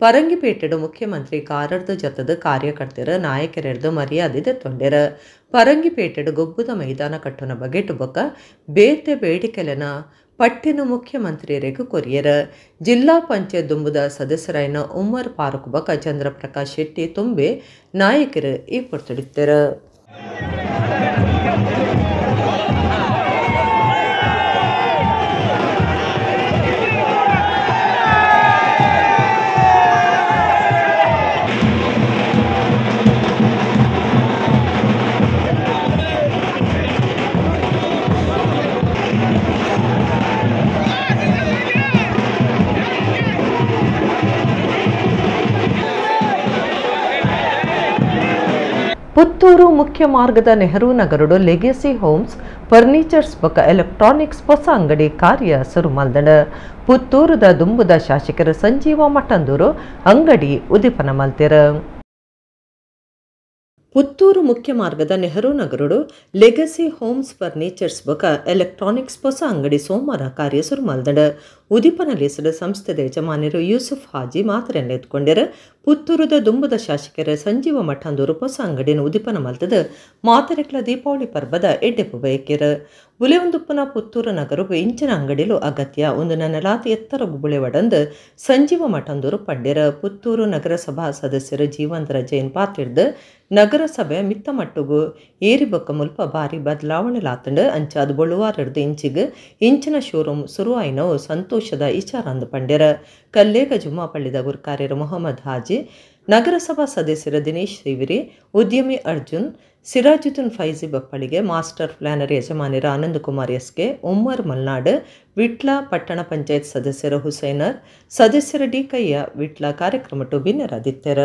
ಪರಂಗಿಪೇಟೆಡು ಮುಖ್ಯಮಂತ್ರಿ ಕಾರರ್ದ ಜತ್ತದ ಕಾರ್ಯಕರ್ತೆಯರ ನಾಯಕರೆಡ್ದು ಮರ್ಯಾದೆ ದೆತ್ತೊಂಡ್ಯಾರ. ಪರಂಗಿಪೇಟೆಡು ಗೊಬ್ಬುದ ಮೈದಾನ ಕಟ್ಟೋನ ಬಗೆಟ್ ಬೊಕ್ಕ ಬೇತೆ ಬೇಡಿಕೆಲೆನ ಪಟ್ಟಿನ ಮುಖ್ಯಮಂತ್ರಿಯರಿಗೆ ಕೊರಿಯರ. ಜಿಲ್ಲಾ ಪಂಚಾಯತ್ ದುಂಬುದ ಸದಸ್ಯರಾಯಿನ ಉಮ್ಮರ್ ಫಾರೂಕ್ ಬಕ ಚಂದ್ರಪ್ರಕಾಶ್ ಶೆಟ್ಟಿ ತುಂಬೆ ನಾಯಕರು ಈ ಪುರ್ತುಡಿತ್ತರ. ಪುತ್ತೂರು ಮುಖ್ಯ ಮಾರ್ಗದ ನೆಹರು ನಗರಡು ಲೆಗೆಸಿ ಹೋಮ್ಸ್ ಫರ್ನಿಚರ್ಸ್ ಬೊಕ್ಕ ಎಲೆಕ್ಟ್ರಾನಿಕ್ಸ್ ಹೊಸ ಅಂಗಡಿ ಕಾರ್ಯ ಶುರು ಮಲ್ದಡ. ಪುತ್ತೂರದ ದುಂಬುದ ಶಾಸಕರ ಸಂಜೀವ ಮಠಂದೂರು ಅಂಗಡಿ ಉದಿಪನ ಮಲ್ತೆರ. ಪುತ್ತೂರು ಮುಖ್ಯ ಮಾರ್ಗದ ನೆಹರು ನಗರಡು ಲೆಗಸಿ ಹೋಮ್ಸ್ ಫರ್ನಿಚರ್ಸ್ ಬೊಕ ಎಲೆಕ್ಟ್ರಾನಿಕ್ಸ್ ಹೊಸ ಅಂಗಡಿ ಸೋಮವಾರ ಕಾರ್ಯ ಶುರು ಮಲ್ದಡ. ಉದಿಪನಲ್ಲಿಸದ ಸಂಸ್ಥೆದ ಯಜಮಾನರು ಯೂಸುಫ್ ಹಾಜಿ ಮಾತ್ರೆಯನ್ನು ಎತ್ಕೊಂಡ್ಯಾರ. ಪುತ್ತೂರದ ದುಂಬುದ ಶಾಸಕರ ಸಂಜೀವ ಮಠಂದೂರು ಹೊಸ ಅಂಗಡಿನ ಉದಿಪನ ಮಲ್ತದ ಮಾತರೆಕ್ಲ ದೀಪಾವಳಿ ಪರ್ಬದ ಎಡ್ಡೆಪ್ಪು ಬಯಕೆರ. ಬುಲೆವಂದುಪ್ಪನ ಪುತ್ತೂರು ನಗರವು ಇಂಚಿನ ಅಂಗಡಿಲು ಅಗತ್ಯ ಒಂದು ನೆನಲಾತಿ ಎತ್ತರ ಗುಬುಳೆ ಒಡಂದು ಸಂಜೀವ ಮಠಂದೂರು ಪಡ್ಡ್ಯಾರ. ಪುತ್ತೂರು ನಗರಸಭಾ ಸದಸ್ಯರು ಜೀವಂತರ ಜೈನ್ ಪಾತ್ರಿಡ್ದು ನಗರಸಭೆ ಮಿತ್ತ ಮಟ್ಟುಗು ಏರಿ ಬೊಕ್ಕ ಮುಲ್ಪ ಭಾರಿ ಬದಲಾವಣೆ ಲಾತಂಡು ಅಂಚಾದ ಬೊಳುವಾರಡ್ದು ಇಂಚಿನ ಶೋರೂಮ್ ಶುರುವಾಯಿನವು ಸಂತೋಷದ ವಿಚಾರ ಅಂದು ಪಂಡ್ಯಾರ. ಕಲ್ಲೇಗ ಜುಮ್ಮಾ ಪಳ್ಳಿದ ಗುರ್ಕಾರ್ಯರ ಮೊಹಮ್ಮದ್ ಹಾಜಿ, ನಗರಸಭಾ ಸದಸ್ಯರ ದಿನೇಶ್ ಶ್ರೀವಿರಿ, ಉದ್ಯಮಿ ಅರ್ಜುನ್, ಸಿರಾಜುದ್ದೀನ್ ಫೈಜಿ ಬಪ್ಪಳಿಗೆ, ಮಾಸ್ಟರ್ ಪ್ಲಾನರ್ ಯಜಮಾನಿರ ಆನಂದ್ ಕುಮಾರ್ ಎಸ್ಕೆ, ಉಮ್ಮರ್ ಮಲ್ನಾಡ್, ವಿಟ್ಲ ಪಟ್ಟಣ ಪಂಚಾಯತ್ ಸದಸ್ಯರ ಹುಸೈನರ್, ಸದಸ್ಯರ ಡಿಕಯ್ಯ ವಿಟ್ಲ ಕಾರ್ಯಕ್ರಮಟ್ಟು ಭಿನ್ನರಾದಿತ್ತರ.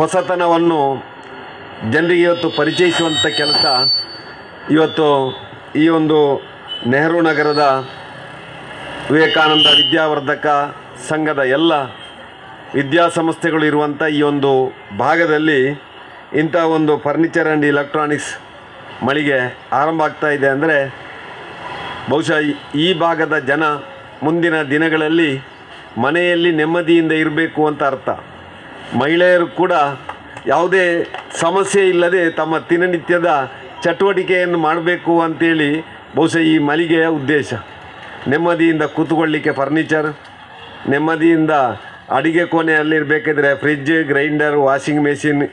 ಹೊಸತನವನ್ನು ಜನರಿಗೆ ಇವತ್ತು ಪರಿಚಯಿಸುವಂಥ ಕೆಲಸ ಇವತ್ತು ಈ ಒಂದು ನೆಹರು ನಗರದ ವಿವೇಕಾನಂದ ವಿದ್ಯಾವರ್ಧಕ ಸಂಘದ ಎಲ್ಲ ವಿದ್ಯಾಸಂಸ್ಥೆಗಳು ಇರುವಂಥ ಈ ಒಂದು ಭಾಗದಲ್ಲಿ ಇಂಥ ಒಂದು ಫರ್ನಿಚರ್ ಆ್ಯಂಡ್ ಎಲೆಕ್ಟ್ರಾನಿಕ್ಸ್ ಮಳಿಗೆ ಆರಂಭ ಆಗ್ತಾ ಇದೆ ಅಂದರೆ ಬಹುಶಃ ಈ ಭಾಗದ ಜನ ಮುಂದಿನ ದಿನಗಳಲ್ಲಿ ಮನೆಯಲ್ಲಿ ನೆಮ್ಮದಿಯಿಂದ ಇರಬೇಕು ಅಂತ ಅರ್ಥ. ಮಹಿಳೆಯರು ಕೂಡ ಯಾವುದೇ ಸಮಸ್ಯೆ ಇಲ್ಲದೆ ತಮ್ಮ ದಿನನಿತ್ಯದ ಚಟುವಟಿಕೆಯನ್ನು ಮಾಡಬೇಕು ಅಂತೇಳಿ ಬಹುಶಃ ಈ ಮಳಿಗೆಯ ಉದ್ದೇಶ. ನೆಮ್ಮದಿಯಿಂದ ಕೂತ್ಕೊಳ್ಳಿಕ್ಕೆ ಫರ್ನಿಚರ್, ನೆಮ್ಮದಿಯಿಂದ ಅಡಿಗೆ ಕೋಣೆಯಲ್ಲಿರಬೇಕಿದ್ರೆ ಫ್ರಿಜ್, ಗ್ರೈಂಡರ್, ವಾಷಿಂಗ್ ಮೆಷಿನ್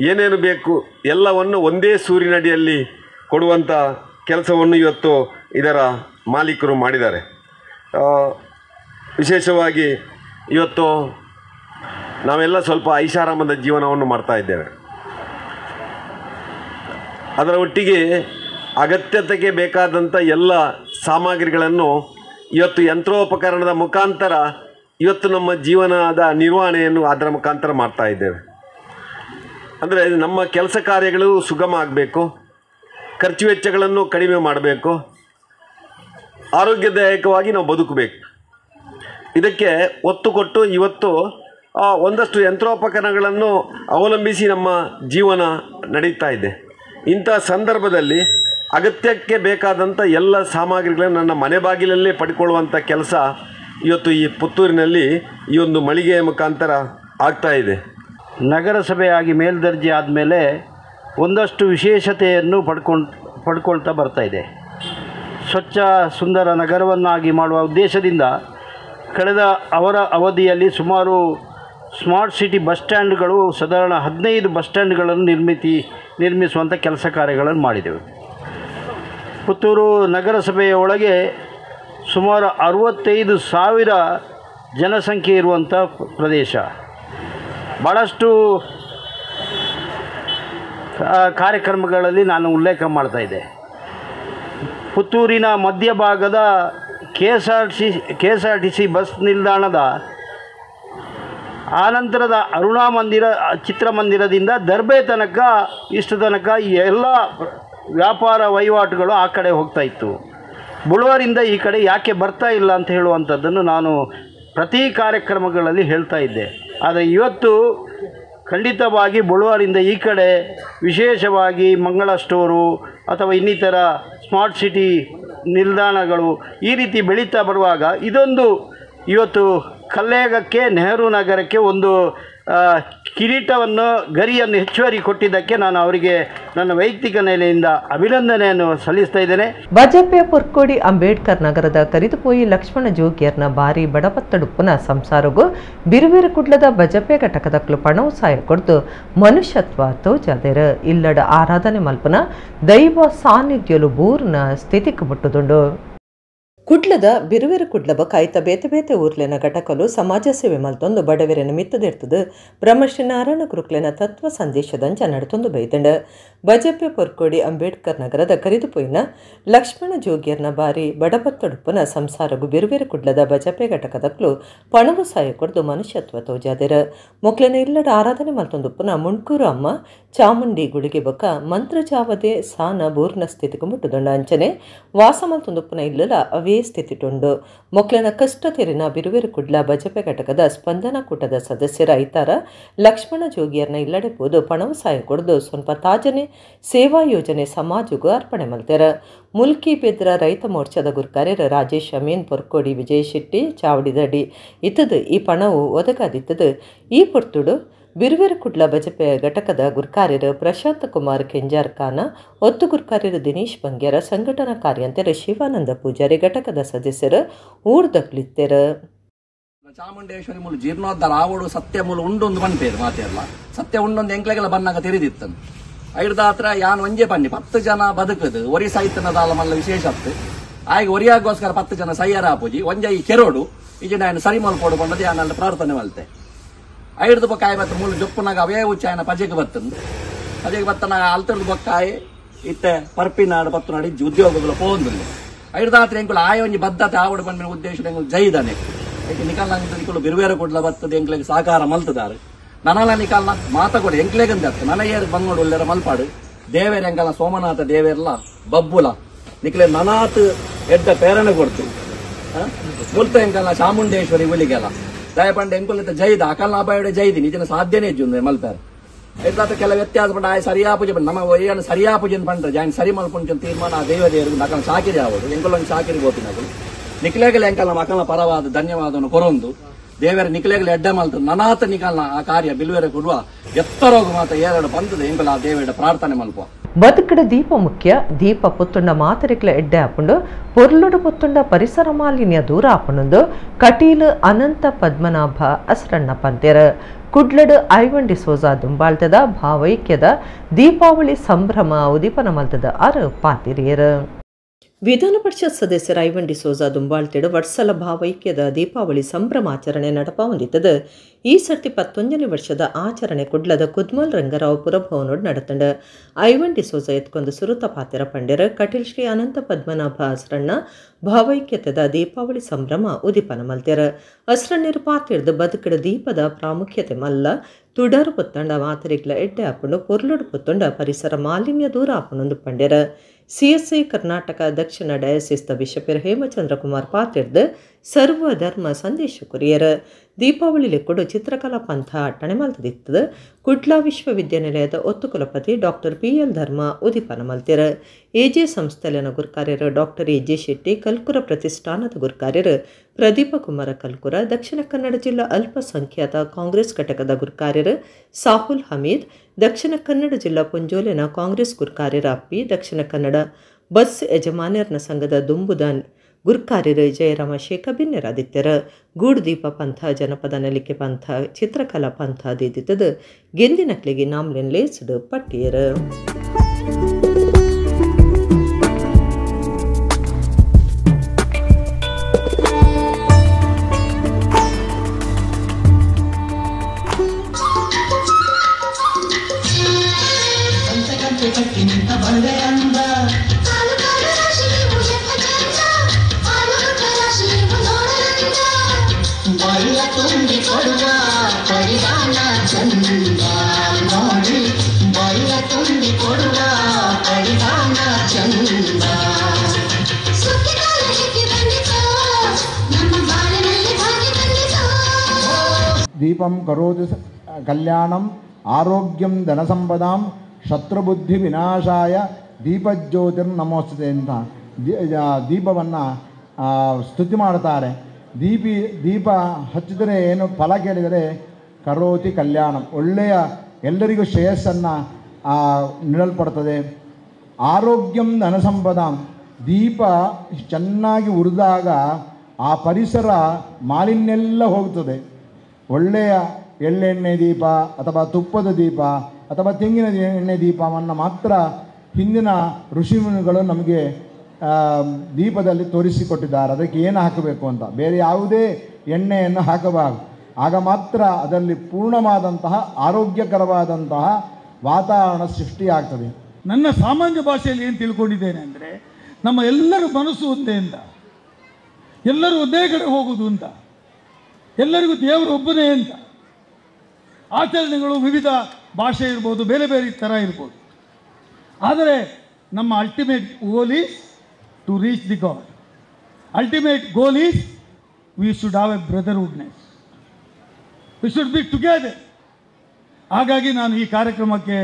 ಏನೇನು ಬೇಕು ಎಲ್ಲವನ್ನು ಒಂದೇ ಸೂರಿನಡಿಯಲ್ಲಿ ಕೊಡುವಂಥ ಕೆಲಸವನ್ನು ಇವತ್ತು ಇದರ ಮಾಲೀಕರು ಮಾಡಿದ್ದಾರೆ. ವಿಶೇಷವಾಗಿ ಇವತ್ತು ನಾವೆಲ್ಲ ಸ್ವಲ್ಪ ಐಷಾರಾಮದ ಜೀವನವನ್ನು ಮಾಡ್ತಾ ಇದ್ದೇವೆ. ಅದರ ಒಟ್ಟಿಗೆ ಅಗತ್ಯತೆಗೆ ಬೇಕಾದಂಥ ಎಲ್ಲ ಸಾಮಗ್ರಿಗಳನ್ನು ಇವತ್ತು ಯಂತ್ರೋಪಕರಣದ ಮುಖಾಂತರ ಇವತ್ತು ನಮ್ಮ ಜೀವನದ ನಿರ್ವಹಣೆಯನ್ನು ಅದರ ಮುಖಾಂತರ ಮಾಡ್ತಾ ಇದ್ದೇವೆ. ಅಂದರೆ ನಮ್ಮ ಕೆಲಸ ಕಾರ್ಯಗಳು ಸುಗಮ ಆಗಬೇಕು, ಖರ್ಚು ವೆಚ್ಚಗಳನ್ನು ಕಡಿಮೆ ಮಾಡಬೇಕು, ಆರೋಗ್ಯದಾಯಕವಾಗಿ ನಾವು ಬದುಕಬೇಕು. ಇದಕ್ಕೆ ಒತ್ತು ಕೊಟ್ಟು ಇವತ್ತು ಒಂದಷ್ಟು ಯಂತ್ರೋಪಕರಣಗಳನ್ನು ಅವಲಂಬಿಸಿ ನಮ್ಮ ಜೀವನ ನಡೀತಾ ಇದೆ. ಇಂಥ ಸಂದರ್ಭದಲ್ಲಿ ಅಗತ್ಯಕ್ಕೆ ಬೇಕಾದಂಥ ಎಲ್ಲ ಸಾಮಗ್ರಿಗಳನ್ನು ನನ್ನ ಮನೆ ಬಾಗಿಲಲ್ಲೇ ಪಡ್ಕೊಳ್ಳುವಂಥ ಕೆಲಸ ಇವತ್ತು ಈ ಪುತ್ತೂರಿನಲ್ಲಿ ಈ ಒಂದು ಮಳಿಗೆಯ ಮುಖಾಂತರ ಆಗ್ತಾ ಇದೆ. ನಗರಸಭೆಯಾಗಿ ಮೇಲ್ದರ್ಜೆ ಆದಮೇಲೆ ಒಂದಷ್ಟು ವಿಶೇಷತೆಯನ್ನು ಪಡ್ಕೊಳ್ತಾ ಬರ್ತಾ ಇದೆ. ಸ್ವಚ್ಛ ಸುಂದರ ನಗರವನ್ನಾಗಿ ಮಾಡುವ ಉದ್ದೇಶದಿಂದ ಕಳೆದ ಅವರ ಅವಧಿಯಲ್ಲಿ ಸುಮಾರು ಸ್ಮಾರ್ಟ್ ಸಿಟಿ ಬಸ್ ಸ್ಟ್ಯಾಂಡ್ಗಳು ಸಾಧಾರಣ 15 ಬಸ್ ಸ್ಟ್ಯಾಂಡ್ಗಳನ್ನು ನಿರ್ಮಿಸುವಂಥ ಕೆಲಸ ಕಾರ್ಯಗಳನ್ನು ಮಾಡಿದೆವು. ಪುತ್ತೂರು ನಗರಸಭೆಯ ಒಳಗೆ ಸುಮಾರು 65,000 ಜನಸಂಖ್ಯೆ ಇರುವಂಥ ಪ್ರದೇಶ. ಭಾಳಷ್ಟು ಕಾರ್ಯಕ್ರಮಗಳಲ್ಲಿ ನಾನು ಉಲ್ಲೇಖ ಮಾಡ್ತಾ ಇದ್ದೆ. ಪುತ್ತೂರಿನ ಮಧ್ಯಭಾಗದ K S R T C bus ನಿಲ್ದಾಣದ ಆನಂತರದ ಅರುಣಾ ಚಿತ್ರಮಂದಿರದಿಂದ ದರ್ಬೆ ತನಕ ಇಷ್ಟು ತನಕ ಎಲ್ಲ ವ್ಯಾಪಾರ ವಹಿವಾಟುಗಳು ಆ ಕಡೆ ಹೋಗ್ತಾ ಇತ್ತು. ಬುಳುವಾರಿಂದ ಈ ಕಡೆ ಯಾಕೆ ಬರ್ತಾ ಇಲ್ಲ ಅಂತ ಹೇಳುವಂಥದ್ದನ್ನು ನಾನು ಪ್ರತಿ ಕಾರ್ಯಕ್ರಮಗಳಲ್ಲಿ ಹೇಳ್ತಾ ಇದ್ದೆ. ಆದರೆ ಇವತ್ತು ಖಂಡಿತವಾಗಿ ಬುಳುವಾರಿಂದ ಈ ಕಡೆ ವಿಶೇಷವಾಗಿ ಮಂಗಳ ಸ್ಟೋರು ಅಥವಾ ಇನ್ನಿತರ ಸ್ಮಾರ್ಟ್ ಸಿಟಿ ನಿಲ್ದಾಣಗಳು ಈ ರೀತಿ ಬೆಳೀತಾ ಬರುವಾಗ ಇದೊಂದು ಇವತ್ತು ಕಲ್ಲೇಗಕ್ಕೆ ನೆಹರು ನಗರಕ್ಕೆ ಒಂದು ಕಿರೀಟವನ್ನು ಗರಿಯನ್ನು ಹೆಚ್ಚುವರಿ ಕೊಟ್ಟಿದ್ದಕ್ಕೆ ನಾನು ಅವರಿಗೆ ನನ್ನ ವೈಯಕ್ತಿಕ ನೆಲೆಯಿಂದ ಅಭಿನಂದನೆಯನ್ನು ಸಲ್ಲಿಸ್ತಾ ಇದ್ದೇನೆ. ಬಜಪೆ ಪೊರ್ಕೋಡಿ ಅಂಬೇಡ್ಕರ್ ನಗರದ ಕರಿದುಪೋಯಿ ಲಕ್ಷ್ಮಣ ಜೋಗಿಯರ್ನ ಬಾರಿ ಬಡಪತ್ತಡುಪ್ಪುನ ಸಂಸಾರಗೂ ಬಿರುವಿರು ಕುಡ್ಲದ ಬಜಪೆ ಘಟಕದಕ್ಲು ಪಣವು ಸಹಾಯ ಕೊಡ್ದು ಮನುಷ್ಯತ್ವ ತೋಜಾದೇರ ಇಲ್ಲಡ ಆರಾಧನೆ ಮಲ್ಪನ ದೈವ ಸಾನ್ನಿಧ್ಯಲು ಬೂರ್ನ ಸ್ಥಿತಿಗೆ ಮುಟ್ಟುದುಂಡು. ಕುಡ್ಲದ ಬಿರುವಿರು ಕುಡ್ಲಬ ಕಾಯ್ತ ಬೇತೆ ಬೇತೆ ಊರ್ಲೆನ ಘಟಕಲು ಸಮಾಜ ಸೇವೆ ಮಲ್ತೊಂದು ಬಡವೆರನ ಮಿತ್ತದಿರ್ತದೆ ಬ್ರಹ್ಮಶ್ರೀ ನಾರಾಯಣ ಗುರುಕ್ಲೆನ ತತ್ವ ಸಂದೇಶದಂಚ ನಡತೊಂದು ಬೈದಂಡ. ಬಜಪೆ ಪೊರ್ಕೋಡಿ ಅಂಬೇಡ್ಕರ್ ನಗರದ ಕರಿದುಪೋಯಿನ ಲಕ್ಷ್ಮಣ ಜೋಗಿಯರ್ನ ಬಾರಿ ಬಡಪತ್ತೊಡುಪ್ಪನ ಸಂಸಾರಗೂ ಬಿರುವಿರು ಕುಡ್ಲದ ಬಜಪೆ ಘಟಕದಕ್ಲು ಪಣವು ಸಹಾಯ ಕೊಡ್ದು ಮನುಷ್ಯತ್ವ ತೋಜಾದಿರ ಮೊಕ್ಲೆನ ಇಲ್ಲಡ ಆರಾಧನೆ ಮಲ್ತೊಂದುಪ್ಪನ ಮುಣ್ಕೂರು ಅಮ್ಮ ಚಾಮುಂಡಿ ಗುಳಿಗೆ ಬೊಕ್ಕ ಮಂತ್ರಜಾವದೆ ಸಾನ ಬೂರ್ನ ಸ್ಥಿತಿಗೆ ಮುಟ್ಟುದೊಂಡ ಅಂಚನೆ ವಾಸ ಮಲ್ತೊಂದುಪ್ಪನ ಇಲ್ಲಲ ಅವೇ ಸ್ಥಿತಿಟುಂಡು. ಮೊಕ್ಲೆನ ಕಷ್ಟ ತೆರಿನ ಬಿರುವಿರು ಕುಡ್ಲ ಬಜಪೆ ಘಟಕದ ಸ್ಪಂದನ ಕೂಟದ ಸದಸ್ಯರ ಐತಾರ ಲಕ್ಷ್ಮಣ ಜೋಗಿಯರ್ನ ಇಲ್ಲಡೆ ಪೋದು ಪಣವು ಸಹಾಯ ಕೊಡ್ದು ಸ್ವಲ್ಪ ತಾಜನೆ ಸೇವಾ ಯೋಜನೆ ಸಮಾಜಗೂ ಅರ್ಪಣೆ ಮಲ್ತೆರ. ಮುಲ್ಕಿ ಬೆದ್ರ ರೈತ ಮೋರ್ಚಾದ ಗುರ್ಕಾರ್ಯರ ರಾಜೇಶ್ ಅಮೀನ್ ಪೊರ್ಕೋಡಿ ವಿಜಯ್ ಶೆಟ್ಟಿ ಚಾವಡಿದಡಿ ಇತ್ತದು ಈ ಪಣವು ಒದಗಾದಿತ್ತದು. ಈ ಪೊರ್ತುಡು ಬಿರುವಿರು ಕುಡ್ಲ ಬಜಪೆ ಘಟಕದ ಗುರ್ಕಾರ್ಯರು ಪ್ರಶಾಂತ್ ಕುಮಾರ್ ಕೆಂಜಾರ್ ಖಾನ ಒತ್ತು ಗುರ್ಕಾರ್ಯರು ದಿನೇಶ್ ಬಂಗ್ಯರ ಸಂಘಟನಾ ಕಾರ್ಯಂತರ ಶಿವಾನಂದ ಪೂಜಾರಿ ಘಟಕದ ಸದಸ್ಯರು ಊರ್ದಕ್ಲಿತ್ತೆರ. ಚಾಮುಂಡೇಶ್ವರಿ ಮೂಲ ಜೀರ್ಣೋದ್ಧಾರ ಆವಡು ಸತ್ಯ ಮೂಲ ಉಂಡೊಂದು ಪಂಪೇರು ಮಾತೆಲ್ಲ ಸತ್ಯ ಉಂಡೊಂದು ಎಂಕ್ಲೆಗೆಲ್ಲ ಬನ್ನಾಗ ತೆರೆದಿತ್ತನು ಐಡ್ದ ಹತ್ರ ಯಾನ್ ಒಂಜೆ ಪನ್ನಿ 10 ಜನ ಬದುಕದು ಒರಿ ಸಾಹಿತ್ಯನದಾಲ ಮಲ್ಲ ವಿಶೇಷತ್ತು ಆಯ್ಕೆ ಒರಿಯಾಗೋಸ್ಕರ 10 ಜನ ಸಯ್ಯರ ಆಪುಜಿ ಒಂಜ ಈ ಕೆರೋಡು ಈಜ ನಾನು ಸರಿ ಮಲ್ಪೋಡು ಬಂದದ್ದು ಯಾನಲ್ಲ ಪ್ರಾರ್ಥನೆ ಮಲ್ತೆ ಐಡ್ದು ಬೊಕ್ಕಾಯಿ ಬತ್ತ ಮೂಲ ಜೊಪ್ಪುನಾಗ ಅವೇ ಉಚ್ಚಾಯನ ಪಜೆಗೆ ಬತ್ತನು ಪಜೆಗೆ ಬತ್ತನ ಅಲ್ತರ್ದು ಬೊಕ್ಕಾಯಿ ಇತ್ತೆ ಪರ್ಪಿನಾಡು ಪತ್ತು ನಾಡು ಇಜ್ಜಿ ಉದ್ಯೋಗಗಳು ಪೋಂದಿಲ್ಲ ಐಡ್ದಾತ್ರ ಎಂಕುಲು ಆಯ ಒಂಜಿ ಬದ್ಧತೆ ಆವಡು ಬಂದ ಉದ್ದೇಶ ಎಂಕುಲು ಜೈದಾನೆ ನಿಕಾಲ್ ನಿಕಲು ಬಿರುವೇರ ಕೊಡ್ಲ ಬರ್ತದೆ ಎಂಕ್ಲೆಗೆ ಸಾಕಾರ ಮಲ್ತದಾರು ನನಲ ನಿಕಾಲ್ನ ಮಾತಕೊಡ ಎಂಕ್ಲೆಗಂದ ನನ ಏರು ಬಂಗೋಡು ಒಳ್ಳೆರ ಮಲ್ಪಾಡು ದೇವೇರ ಎಂಕಲ್ನ ಸೋಮನಾಥ ದೇವೇರ್ಲ ಬಬ್ಬುಲ ನಿಕಲೆ ನನಾತ್ ಎಡ್ಡ ಪ್ರೇರಣೆ ಕೊಡ್ತು ಮುಲ್ತ ಎಂಕಲ್ನ ಚಾಮುಂಡೇಶ್ವರಿ ಹುಲಿಗೆಲ್ಲ ದಯಪಂಡ ಎಂಕುಲಿತ ಜೈದ ಅಕಲ್ನ ಅಪಾಯಡೆ ಜೈದಿ ನಿಜನ ಸಾಧ್ಯನೇ ಇಜ್ಜುಂದೆ ಮಲ್ಪಾರು ಎಡ್ಲಾತ ಕೆಲ ವ್ಯತ್ಯಾಸ ಪಂಡ ಆಯ ಸರಿಯಾ ಪೂಜೆ ನಮ್ಮ ಏನು ಸರಿಯಾ ಪೂಜೆ ಪಂಡ್ರೆ ಜಾಯಿನ್ ಸರಿ ಮಲ್ಪುಂಚು ತೀರ್ಮಾನ ಆ ದೇವದೇವರಿಗೆ ನಕಲ್ನ ಸಾಕಿರಿ ಆಗೋದು ಎಂಕುಲೊಂದು ಸಾಕಿರಿ ಗೋಪಿನಗಳು ನಿಕ್ಲೆಗಲ ಎಂಕಲ್ನ ಮಕ್ಕಳ ಪರವಾದ ಧನ್ಯವಾದವನ್ನು ಕೊರೊಂದು ದೇವರ ನಿಕ್ಲೆಗಲ ಎಡ್ಡ ಮಲ್ತು ನನಾಥ ನಿಕಲ್ನ ಆ ಕಾರ್ಯ ಬಿಲ್ವೇರ ಕೊಡುವ ಎತ್ತರೋಗ ಮಾತ ಏರಡು ಬಂದದ ಎಂಕುಲ ಆ ದೇವರ ಪ್ರಾರ್ಥನೆ ಮಲ್ಪುವ ಬದುಕಡ ದೀಪ ಮುಖ್ಯ ದೀಪ ಪುತ್ತುಂಡ ಮಾತರಿಕ್ಲ ಎಡ್ಡೆ ಹಾಪುಂಡು ಪೊರ್ಲುಡು ಪುತ್ತುಂಡ ಪರಿಸರ ಮಾಲಿನ್ಯ ದೂರ ಹಾಪುಂಡು ಕಟೀಲು ಅನಂತ ಪದ್ಮನಾಭ ಅಸರಣ್ಣ ಪಂತೆರ ಕುಡ್ಲಡು ಐವನ್ ಡಿಸೋಜಾ ದುಂಬಾಳ್ತದ ಭಾವೈಕ್ಯದ ದೀಪಾವಳಿ ಸಂಭ್ರಮ ಉದೀಪನ ಮಲ್ತದ ಅರು ಪಾತಿರಿಯರು ವಿಧಾನ ಪರಿಷತ್ ಸದಸ್ಯರ ಐವನ್ ಡಿಸೋಜ ದುಂಬಾಳ್ತಿಡು ವರ್ಷಲ ಭಾವೈಕ್ಯದ ದೀಪಾವಳಿ ಸಂಭ್ರಮಾಚರಣೆ ನಡಪ ಹೊಂದಿತ್ತದು. ಈ ಸರ್ತಿ 11ನೇ ವರ್ಷದ ಆಚರಣೆ ಕುಡ್ಲದ ಕುದ್ಮಲ್ ರಂಗರಾವ್ ಪುರಭವನೋಡ್ ನಡತಂಡ. ಐವನ್ ಡಿಸೋಜ ಎತ್ಕೊಂದು ಸುರುತ ಪಾತಿರ ಪಂಡ್ಯರ ಕಟೀಲ್ ಶ್ರೀ ಅನಂತ ಪದ್ಮನಾಭ ಹಸ್ರಣ್ಣ ಭಾವೈಕ್ಯತೆದ ದೀಪಾವಳಿ ಸಂಭ್ರಮ ಉದಿಪನ ಮಲ್ತ್ಯರ. ಹಸ್ರಣ್ಯರು ಪಾತಿಡ್ದು ಬದುಕಿಡ ದೀಪದ ಪ್ರಾಮುಖ್ಯತೆ ಮಲ್ಲ ತುಡರು ಪುತ್ತಂಡ ಮಾತರಿಗ್ಲ ಎಡ್ಡೆ ಹಾಕೊಂಡು ಪೊರ್ಲುಡು ಪುತ್ತಂಡ ಪರಿಸರ ಮಾಲಿನ್ಯ ದೂರ ಹಾಕೊಂಡೊಂದು ಪಂಡ್ಯರ. CSI ಕರ್ನಾಟಕ ದಕ್ಷಿಣ ಡಯಸಿಸ್ದ ಬಿಷಪರ್ ಹೇಮಚಂದ್ರ ಕುಮಾರ್ ಪಾತಿರ್ದು ಸರ್ವ ಧರ್ಮ ಸಂದೇಶ ಕುರಿಯರ. ದೀಪಾವಳಿಲಿ ಕೊಡು ಚಿತ್ರಕಲಾ ಪಂಥ ಅಟ್ಟಣೆ ಮಲ್ತದಿತ್ತದ. ಕುಡ್ಲಾ ವಿಶ್ವವಿದ್ಯಾನಿಲಯದ ಒತ್ತು ಕುಲಪತಿ ಡಾಕ್ಟರ್ PL ಧರ್ಮ ಉದಿಪನ ಮಲ್ತಿರ. AJ ಸಂಸ್ಥೆಲಿನ ಗುರ್ಕಾರ್ಯರು ಡಾಕ್ಟರ್ AJ ಶೆಟ್ಟಿ, ಕಲ್ಕುರ ಪ್ರತಿಷ್ಠಾನದ ಗುರ್ಕಾರ್ಯರು ಪ್ರದೀಪ ಕುಮಾರ ಕಲ್ಕುರ, ದಕ್ಷಿಣ ಕನ್ನಡ ಜಿಲ್ಲಾ ಅಲ್ಪಸಂಖ್ಯಾತ ಕಾಂಗ್ರೆಸ್ ಘಟಕದ ಗುರ್ಕಾರ್ಯರು ಸಾಹುಲ್ ಹಮೀದ್, ದಕ್ಷಿಣ ಕನ್ನಡ ಜಿಲ್ಲಾ ಪುಂಜೋಲಿನ ಕಾಂಗ್ರೆಸ್ ಗುರ್ಕಾರ್ಯರ ಅಪ್ಪಿ, ದಕ್ಷಿಣ ಕನ್ನಡ ಬಸ್ ಯಜಮಾನ್ಯರ್ನ ಸಂಘದ ದುಂಬುದಾನ್ ಗುರ್ಕಾರ್ಯರು ಜಯರಾಮ ಶೇಖಬಿನ್ಯರಾದಿತ್ಯರ. ಗೂಡು ದೀಪ ಪಂಥ, ಜನಪದ ನಲಿಕೆ ಪಂಥ, ಚಿತ್ರಕಲಾ ಪಂಥ ದಿದ್ದಿತ್ತದು ಗೆಂದಿನಕ್ಲಿಗೆ ನಾಮ್ಲೆನ್ ಲೇಸುಡು ಪಟ್ಟಿಯರು. ದೀಪಂ ಕರೋತಿ ಕಲ್ಯಾಣಂ ಆರೋಗ್ಯಂ ಧನಸಂಪದಾಂ ಶತ್ರುಬುದ್ಧಿ ವಿನಾಶಾಯ ದೀಪಜ್ಯೋತಿರ್ ನಮೋಸ್ತುತೆ ಅಂತ ದೀಪವನ್ನು ಸ್ತುತಿ ಮಾಡ್ತಾರೆ. ದೀಪ ಹಚ್ಚಿದರೆ ಏನು ಫಲ ಕೇಳಿದರೆ ಕರೋತಿ ಕಲ್ಯಾಣಂ, ಒಳ್ಳೆಯ ಎಲ್ಲರಿಗೂ ಶ್ರೇಯಸ್ಸನ್ನು ನೀಡಲ್ಪಡ್ತದೆ. ಆರೋಗ್ಯಂ ಧನಸಂಪದಾಂ, ದೀಪ ಚೆನ್ನಾಗಿ ಉರಿದಾಗ ಆ ಪರಿಸರ ಮಾಲಿನ್ಯೆಲ್ಲ ಹೋಗ್ತದೆ. ಒಳ್ಳೆಯ ಎಳ್ಳೆಣ್ಣೆ ದೀಪ ಅಥವಾ ತುಪ್ಪದ ದೀಪ ಅಥವಾ ತೆಂಗಿನ ಎಣ್ಣೆ ದೀಪವನ್ನು ಮಾತ್ರ ಹಿಂದಿನ ಋಷಿಮುನಿಗಳು ನಮಗೆ ದೀಪದಲ್ಲಿ ತೋರಿಸಿಕೊಟ್ಟಿದ್ದಾರೆ. ಅದಕ್ಕೆ ಏನು ಹಾಕಬೇಕು ಅಂತ, ಬೇರೆ ಯಾವುದೇ ಎಣ್ಣೆಯನ್ನು ಹಾಕಬಾರದು. ಆಗ ಮಾತ್ರ ಅದರಲ್ಲಿ ಪೂರ್ಣವಾದಂತಹ ಆರೋಗ್ಯಕರವಾದಂತಹ ವಾತಾವರಣ ಸೃಷ್ಟಿಯಾಗ್ತದೆ. ನನ್ನ ಸಾಮಾನ್ಯ ಭಾಷೆಯಲ್ಲಿ ಏನು ತಿಳ್ಕೊಂಡಿದ್ದೇನೆ ಅಂದರೆ, ನಮ್ಮ ಎಲ್ಲರ ಮನಸ್ಸು ಒಂದೇ ಅಂತ, ಎಲ್ಲರೂ ಒಂದೇ ಕಡೆ ಹೋಗುವುದು ಅಂತ, ಎಲ್ಲರಿಗೂ ದೇವರು ಒಬ್ಬನೇ ಅಂತ. ಆಚರಣೆಗಳು ವಿವಿಧ ಭಾಷೆ ಇರ್ಬೋದು, ಬೇರೆ ಬೇರೆ ಥರ ಇರ್ಬೋದು. ಆದರೆ ನಮ್ಮ ultimate goal is to reach the god. Ultimate goal is we should have a brotherhoodness, we should be together. ಹಾಗಾಗಿ ನಾನು ಈ ಕಾರ್ಯಕ್ರಮಕ್ಕೆ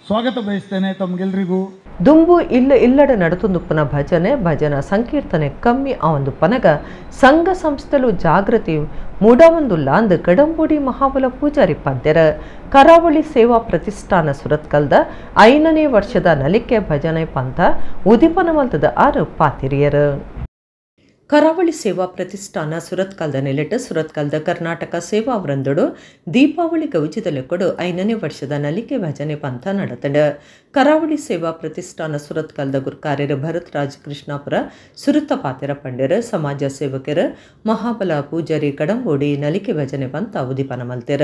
ಸ್ವಾಗತ ಬಯಸ್ತೇನೆ ತಮಗೆಲ್ಲರಿಗೂ. ದುಂಬು ಇಲ್ಲಡ ನಡತುಂದುಪ್ಪನ ಭಜನ ಸಂಕೀರ್ತನೆ ಕಮ್ಮಿ ಆ ಒಂದು ಪನಗ ಸಂಘ ಸಂಸ್ಥೆಲು ಜಾಗೃತಿ ಮೂಡಾವಂದುಲ್ಲ ಅಂದು ಕಡಂಬೂಡಿ ಮಹಾಬಲ ಪೂಜಾರಿ ಪಂತೆರ. ಕರಾವಳಿ ಸೇವಾ ಪ್ರತಿಷ್ಠಾನ ಸುರತ್ಕಲ್ದ 5ನೇ ವರ್ಷದ ನಲಿಕೆ ಭಜನೆ ಪಂಥ ಉದಿಪನ ಮಲ್ತದ 6 ಪಾತಿರಿಯರು. ಕರಾವಳಿ ಸೇವಾ ಪ್ರತಿಷ್ಠಾನ ಸುರತ್ಕಲ್ದ ನೆಲೆಟ್ಟು ಸುರತ್ಕಲ್ದ ಕರ್ನಾಟಕ ಸೇವಾ ವೃಂದಡು ದೀಪಾವಳಿ ಗೌಜಿದಲ್ಲಿ ಕೊಡು 5ನೇ ವರ್ಷದ ನಲಿಕೆ ಭಜನೆ ಪಂಥ ನಡತಡ. ಕರಾವಳಿ ಸೇವಾ ಪ್ರತಿಷ್ಠಾನ ಸುರತ್ಕಲ್ದ ಗುರ್ಕಾರ್ಯರು ಭರತ್ ರಾಜ್ ಕೃಷ್ಣಾಪುರ ಸುರುತ ಪಾತಿರ ಪಂಡ್ಯರು, ಸಮಾಜ ಸೇವಕರು ಮಹಾಬಲ ಪೂಜಾರಿ ಕಡಂಬೋಡಿ ನಲಿಕೆ ಭಜನೆ ಪಂಥ ಉದಿಪನ ಮಲ್ತೆರ.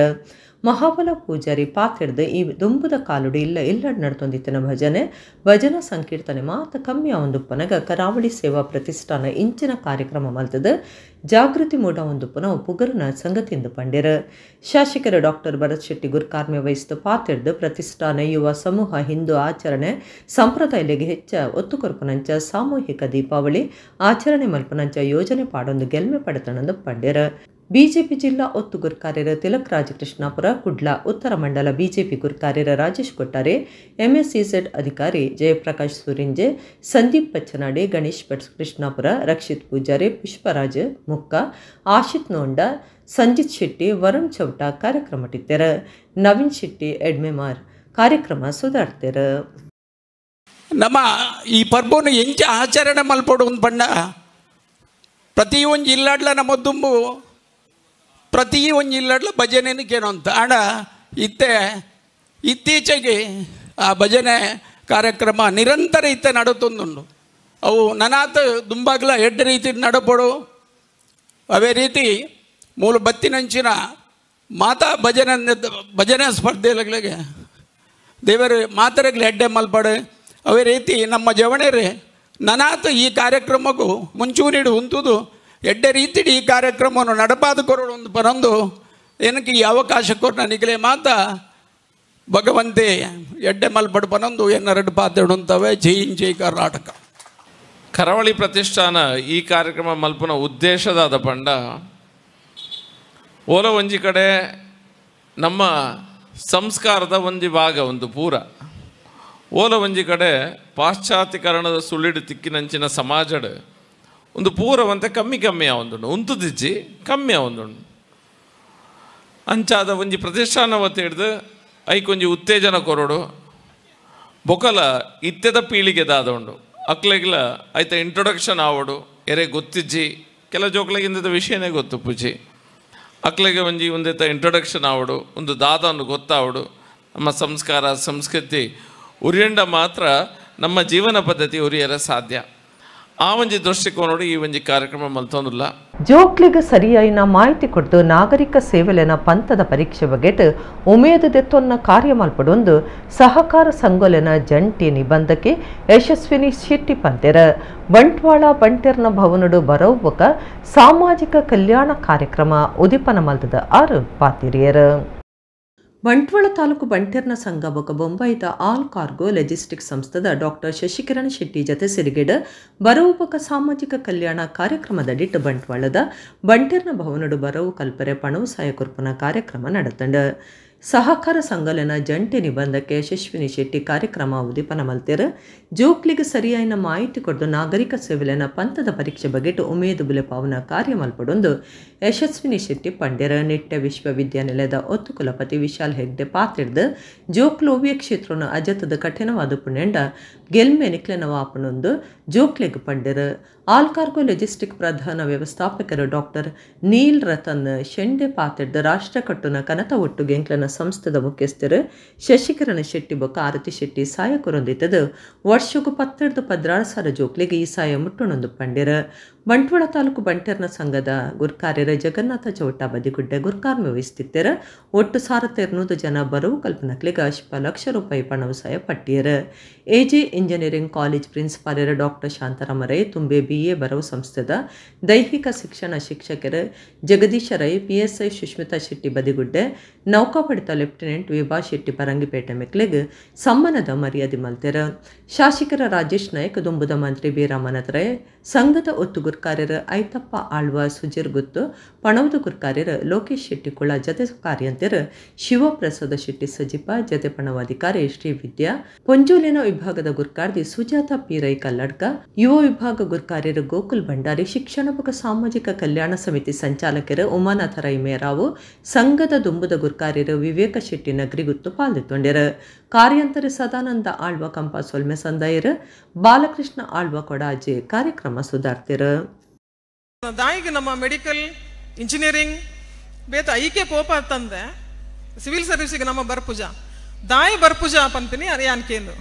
ಮಹಾಬಲ ಪೂಜಾರಿ ಪಾತಿಡ್ದು ಈ ದುಂಬುದ ಕಾಲುಡಿ ಇಲ್ಲಡ್ ನಡ್ತೊಂದಿತ್ತಿನ ಭಜನ ಸಂಕೀರ್ತನೆ ಮಾತ ಕಮ್ಮಿ ಆ ಒಂದು ಪನಗ ಕರಾವಳಿ ಸೇವಾ ಪ್ರತಿಷ್ಠಾನ ಇಂಚಿನ ಕಾರ್ಯಕ್ರಮ ಮಲ್ತದ ಜಾಗೃತಿ ಮೂಡ ಒಂದು ಪುನಃ ಪುಗರನ ಸಂಗತಿಯಿಂದ ಪಂಡ್ಯರ. ಶಾಸಕರು ಡಾಕ್ಟರ್ ಭರತ್ ಶೆಟ್ಟಿ ಗುರ್ಕಾರ್ಮೆ ವಹಿಸಿದ ಪಾತಿಡ್ದು ಪ್ರತಿಷ್ಠಾನ ಯುವ ಸಮೂಹ ಹಿಂದೂ ಆಚರಣೆ ಸಂಪ್ರದಾಯಗಳಿಗೆ ಹೆಚ್ಚ ಒತ್ತು ಕೊರಪುನಂಚ ಸಾಮೂಹಿಕ ದೀಪಾವಳಿ ಆಚರಣೆ ಮಲ್ಪನಂಚ ಯೋಜನೆ ಪಾಡೊಂದು ಗೆಲ್ಮೆ ಪಡೆತಣಂದು ಪಂಡ್ಯರ. ಬಿಜೆಪಿ ಜಿಲ್ಲಾ ಒತ್ತು ಗುರ್ಕಾರ್ಯರ ತಿಲಕ್ ರಾಜ್ ಕೃಷ್ಣಾಪುರ, ಕುಡ್ಲಾ ಉತ್ತರ ಮಂಡಲ ಬಿಜೆಪಿ ಗುರ್ಕಾರ್ಯರ ರಾಜೇಶ್ ಕೊಟ್ಟಾರೆ, MSCZ ಅಧಿಕಾರಿ ಜಯಪ್ರಕಾಶ್ ಸುರಿಂಜೆ, ಸಂದೀಪ್ ಪಚ್ಚನಾಡಿ, ಗಣೇಶ್ ಭಟ್ ಕೃಷ್ಣಾಪುರ, ರಕ್ಷಿತ್ ಪೂಜಾರಿ, ಪುಷ್ಪರಾಜ್ ಮುಕ್ಕ, ಆಶಿತ್ ನೋಂಡ, ಸಂಜಿತ್ ಶೆಟ್ಟಿ, ವರುಣ್ ಚೌಟ ಕಾರ್ಯಕ್ರಮ ಟಿತ್ತೆರ. ನವೀನ್ ಶೆಟ್ಟಿ ಎಡ್ಮೆಮಾರ್ ಕಾರ್ಯಕ್ರಮ ಸುಧಾರ್ತೆರ. ನಮ್ಮ ಈ ಪರ್ಬನು ಎಂಚ ಆಚರಣೆ ಮಲ್ಪಡು ಒಂದು ಬಣ್ಣ ಪ್ರತಿ ಒಂದು ಇಲ್ಲಾಡ್ಲ ನಮ್ಮ ದುಂಬು ಪ್ರತಿ ಒಂದು ಇಲ್ಲಾಡ್ಲ ಭಜನೆನೂ ಕೇಳೋ ಅಂತ ಆಡ ಇತ್ತೀಚೆಗೆ ಆ ಭಜನೆ ಕಾರ್ಯಕ್ರಮ ನಿರಂತರ ಇತ್ತೆ ನಡುತ್ತೊಂದುಂಡು. ಅವು ನನಾತ್ ದುಂಬಾಗ್ಲ ಎಡ್ಡೆ ರೀತಿ ನಡಪಡು ಅವೇ ರೀತಿ ಮೂಲ ಬತ್ತಿನಂಚಿನ ಮಾತಾ ಭಜನೆ ಸ್ಪರ್ಧೆಗಳಿಗೆ ದೇವರ ಮಾತರಗ್ಲಿ ಎಡ್ಡೆ ಮಲ್ಪಡೆ ಅವೇ ರೀತಿ ನಮ್ಮ ಜವಣರೇ ನನಾತ್ ಈ ಕಾರ್ಯಕ್ರಮಕ್ಕೂ ಮುಂಚೂಣಿಡು ಉಂತುದು ಎಡ್ಡೆ ರೀತಿ ಈ ಕಾರ್ಯಕ್ರಮವನ್ನು ನಡಪಾದ ಕೊರಡು ಒಂದು ಪರಂದು ಏನಕ್ಕೆ ಈ ಅವಕಾಶ ಕೊಟ್ಟು ನನಗೆ ಮಾತಾ ಭಗವಂತೆ ಎಡ್ಡೆ ಮಲ್ಪಡು ಪನೊಂದು ಎನ್ನೆರಡು ಪಾತ್ರೆಡು ಅಂತವೆ ಜೈ ಜೈ ಕರ್ನಾಟಕ. ಕರಾವಳಿ ಪ್ರತಿಷ್ಠಾನ ಈ ಕಾರ್ಯಕ್ರಮ ಮಲ್ಪನ ಉದ್ದೇಶದಾದ ಪಂಡ ಓಲ ಒಂಜಿ ಕಡೆ ನಮ್ಮ ಸಂಸ್ಕಾರದ ಒಂದು ಭಾಗ ಒಂದು ಪೂರ ಓಲ ಒಂಜಿ ಕಡೆ ಪಾಶ್ಚಾತ್ಯಕರಣದ ಸುಳ್ಳಿಡು ತಿಕ್ಕಿನಂಚಿನ ಸಮಾಜಡ್ ಒಂದು ಪೂರವಂತೆ ಕಮ್ಮಿ ಆವೊಂದುಂಡು ಉಂತು ದಿಜ್ಜಿ ಕಮ್ಮಿ ಆವೊಂದುಂಡು ಅಂಚಾದ ಒಂಜಿ ಪ್ರತಿಷ್ಠಾನ ಒತ್ತು ಹಿಡ್ದು ಐಕೊಂಜಿ ಉತ್ತೇಜನ ಕೊರಡು ಬೊಕಲ ಇತ್ತೆದ ಪೀಳಿಗೆದಾದ ಉಂಡು ಅಕ್ಲೆಗ್ಲ ಐತ ಇಂಟ್ರೊಡಕ್ಷನ್ ಆವಡು ಎರೆ ಗೊತ್ತಿಜ್ಜಿ ಕೆಲ ಜೋಕ್ಲೆಗಿಂದ ವಿಷಯನೇ ಗೊತ್ತು ಪೂಜಿ ಅಕ್ಲೆಗೆ ಒಂಜಿ ಒಂದಿತ ಇಂಟ್ರೊಡಕ್ಷನ್ ಆವಡು ಒಂದು ದಾದನ್ನು ಗೊತ್ತಾವಡು ನಮ್ಮ ಸಂಸ್ಕಾರ ಸಂಸ್ಕೃತಿ ಉರಿಯಂಡ ಮಾತ್ರ ನಮ್ಮ ಜೀವನ ಪದ್ಧತಿ ಉರಿಯರ ಸಾಧ್ಯ ಆ ಒಂಜಿ ದೃಷ್ಟಿಕೋನೋಡು ಈ ಒಂಜಿ ಕಾರ್ಯಕ್ರಮ ಮಲ್ತೊಂದುಲ್ಲ. ಜೋಕ್ಲಿಗೆ ಸರಿಯಾಯಿನ ಮಾಹಿತಿ ಕೊಟ್ಟು ನಾಗರಿಕ ಸೇವೆಲೆನ ಪಂತದ ಪರೀಕ್ಷೆ ಬಗೆಟ್ ಉಮೇದು ದೆತ್ತೊನ್ನ ಕಾರ್ಯ ಮಲ್ಪಡೊಂದು ಸಹಕಾರ ಸಂಘಲೆನ ಜಂಟಿ ನಿಬಂಧಕ್ಕೆ ಯಶಸ್ವಿನಿ ಶೆಟ್ಟಿ ಪಂತೆರ ಬಂಟ್ವಾಳ ಬಂಟೆರ್ನ ಭವನಡು ಬರೋಬ್ಬಕ ಸಾಮಾಜಿಕ ಕಲ್ಯಾಣ ಕಾರ್ಯಕ್ರಮ ಉದಿಪನ ಮಲ್ತದ ಆರು ಪಾತಿರಿಯರು. ಬಂಟ್ವಾಳ ತಾಲೂಕು ಬಂಟೆರ್ನ ಸಂಘ ಬೊಕ ಬೊಂಬೈದ ಆಲ್ ಕಾರ್ಗೋ ಲೆಜಿಸ್ಟಿಕ್ ಸಂಸ್ಥದ ಡಾಕ್ಟರ್ ಶಶಿಕಿರಣ್ ಶೆಟ್ಟಿ ಜತೆ ಸಿರಿಗೆಡ್ ಬರವುಬಕ ಸಾಮಾಜಿಕ ಕಲ್ಯಾಣ ಕಾರ್ಯಕ್ರಮದಡಿಟ್ಟು ಬಂಟ್ವಾಳದ ಬಂಟೆರ್ನ ಭವನಡು ಬರವು ಕಲ್ಪರೆ ಪಣವು ಸಹಾಯ ಕೊರ್ಪುನ ಕಾರ್ಯಕ್ರಮ ನಡೆತಂಡ. ಸಹಕಾರ ಸಂಘಲನ ಜಂಟಿ ನಿಬಂಧಕ್ಕೆ ಯಶಸ್ವಿನಿ ಶೆಟ್ಟಿ ಕಾರ್ಯಕ್ರಮ ಉದಿಪನ ಮಲ್ತೆರ್ ಜೋಕ್ಲಿಗೆ ಸರಿಯಾಯಿನ ಮಾಹಿತಿ ಕೊಟ್ಟು ನಾಗರಿಕ ಸೇವೆಲೆನ ಪಂತದ ಪರೀಕ್ಷೆ ಬಗೆಟ್ ಉಮೇದು ಬುಲೆ ಪಾವನ ಕಾರ್ಯ ಮಲ್ಪಡೊಂದು ಯಶಸ್ವಿನಿ ಶೆಟ್ಟಿ ಪಂಡ್ಯರ ನಿಟ್ಟ ವಿಶ್ವವಿದ್ಯಾನಿಲಯದ ಒತ್ತು ಕುಲಪತಿ ವಿಶಾಲ್ ಹೆಗ್ಡೆ ಪಾತ್ರಿಡ್ದು ಜೋಕ್ಲು ಓವಿಯ ಕ್ಷೇತ್ರನ ಅಜತದ ಕಠಿಣವಾದ ಪುಣ್ಯಂಡ ಗೆಲ್ಮೆ ನಿಕ್ಲೆನ ವಾಪನೊಂದು ಜೋಕ್ಲೆಗ್ ಪಂಡ್ಯರ್ ಆಲ್ ಕಾರ್ಗೋ ಲೆಜಿಸ್ಟಿಕ್ ಪ್ರಧಾನ ವ್ಯವಸ್ಥಾಪಕರು ಡಾಕ್ಟರ್ ನೀಲ್ ರತನ್ ಶೆಂಡೆ ಪಾತ್ರಿಡ್ದು ರಾಷ್ಟ್ರ ಕಟ್ಟುನ ಕನತ ಒಟ್ಟು ಗೆಂಕ್ಲನ ಸಂಸ್ಥೆದ ಮುಖ್ಯಸ್ಥರು ಶಶಿಕಿರಣ್ ಶೆಟ್ಟಿ ಬೊಕ್ಕ ಆರತಿ ಶೆಟ್ಟಿ ಸಹಾಯ ಕೊರೊಂದಿತ್ತದು ವರ್ಷಗೂ 12-16 ಜೋಕ್ಲಿಗೆ ಈ ಸಹಾಯ ಮುಟ್ಟುಣೊಂದು ಪಂಡ್ಯರ. ಬಂಟ್ವಾಳ ತಾಲೂಕು ಬಂಟೆರ್ನ ಸಂಘದ ಗುರ್ಕಾರ್ಯರ ಜಗನ್ನಾಥ ಚೌಟ ಬದಿಗುಡ್ಡೆ ಗುರ್ಕಾರ್ಮೆ ವಹಿಸ್ತಿತ್ತರ ಒಟ್ಟು 1200 ಜನ ಬರವು ಕಲ್ಪನಕ್ಲಿಗೆ 10 ಲಕ್ಷ ರೂಪಾಯಿ ಪಣವು ಸಹಾಯ ಪಟ್ಟಿಯರ. ಎಜೆ ಇಂಜಿನಿಯರಿಂಗ್ ಕಾಲೇಜ್ ಪ್ರಿನ್ಸಿಪಾಲರ ಡಾಕ್ಟರ್ ಶಾಂತಾರಾಮ ರೈ ತುಂಬೆ BA ಬರವು ಸಂಸ್ಥೆದ ದೈಹಿಕ ಶಿಕ್ಷಣ ಶಿಕ್ಷಕರ ಜಗದೀಶ ರೈ PSI ಸುಷ್ಮಿತಾ ಶೆಟ್ಟಿ ಬದಿಗುಡ್ಡೆ ನೌಕಾಪಡಿತ ಲೆಫ್ಟಿನೆಂಟ್ ವಿಭಾ ಶೆಟ್ಟಿ ಪರಂಗಿಪೇಟೆ ಮೆಕ್ಲೆಗ್ ಸಮ್ಮನದ ಮರ್ಯಾದೆ ಮಲ್ತೆರ. ಶಾಸಕರ ರಾಜೇಶ್ ನಾಯಕ್ ದುಂಬುದ ಮಂತ್ರಿ ಬೀರಾಮನಾಥ್ ರೈ ಸಂಘದ ಒತ್ತು ಗುರ್ಕಾರ್ಯರ ಐತಪ್ಪ ಆಳ್ವ ಸುಜೀರ್ ಗುತ್ತು ಪಣವದ ಗುರ್ಕಾರ್ಯರ ಲೋಕೇಶ್ ಶೆಟ್ಟಿ ಕುಳ ಜತೆ ಕಾರ್ಯಂತರ ಶಿವಪ್ರಸಾದ ಶೆಟ್ಟಿ ಸಜಿಪ ಜತೆ ಪಣವಾಧಿಕಾರಿ ಶ್ರೀವಿದ್ಯಾ ಪೊಂಜೋಲಿನ ವಿಭಾಗದ ಗುರ್ಕಾರ್ದಿ ಸುಜಾತ ಪಿ ರೈ ಕಲ್ಲಡ್ಕ ಯುವ ವಿಭಾಗ ಗುರ್ಕಾರ್ಯರ ಗೋಕುಲ್ ಭಂಡಾರಿ ಶಿಕ್ಷಣ ಬೊಕ ಸಾಮಾಜಿಕ ಕಲ್ಯಾಣ ಸಮಿತಿ ಸಂಚಾಲಕರು ಉಮಾನಾಥ ರೈ ಮೇರಾವು ಸಂಘದ ದುಂಬುದ ಗುರ್ಕಾರ್ಯರ ವಿವೇಕ ಶೆಟ್ಟಿ ನಗರಿ ಗುತ್ತು ಪಾಲ್ದೊಂಡ್ಯರ. ಕಾರ್ಯಂತರ ಸದಾನಂದ ಆಳ್ವ ಕಂಪ ಸೊಲ್ಮೆ ಸಂದಾಯರ ಬಾಲಕೃಷ್ಣ ಆಳ್ವ ಕೊಡಾಜೆ ಕಾರ್ಯಕ್ರಮ ಸುಧಾರ್ತಿರ. ದಾಯಿಗೆ ನಮ್ಮ ಮೆಡಿಕಲ್ ಇಂಜಿನಿಯರಿಂಗ್ ಬೇತ ಐಕೆ ಪೋಪ ತಂದೆ ಸಿವಿಲ್ ಸರ್ವಿಸಿಗೆ ನಮ್ಮ ಬರ್ಪುಜ ದಾಯಿ ಬರ್ಪುಜ ಪಂಪಿನಿ ಅನ್ಕೇಂದು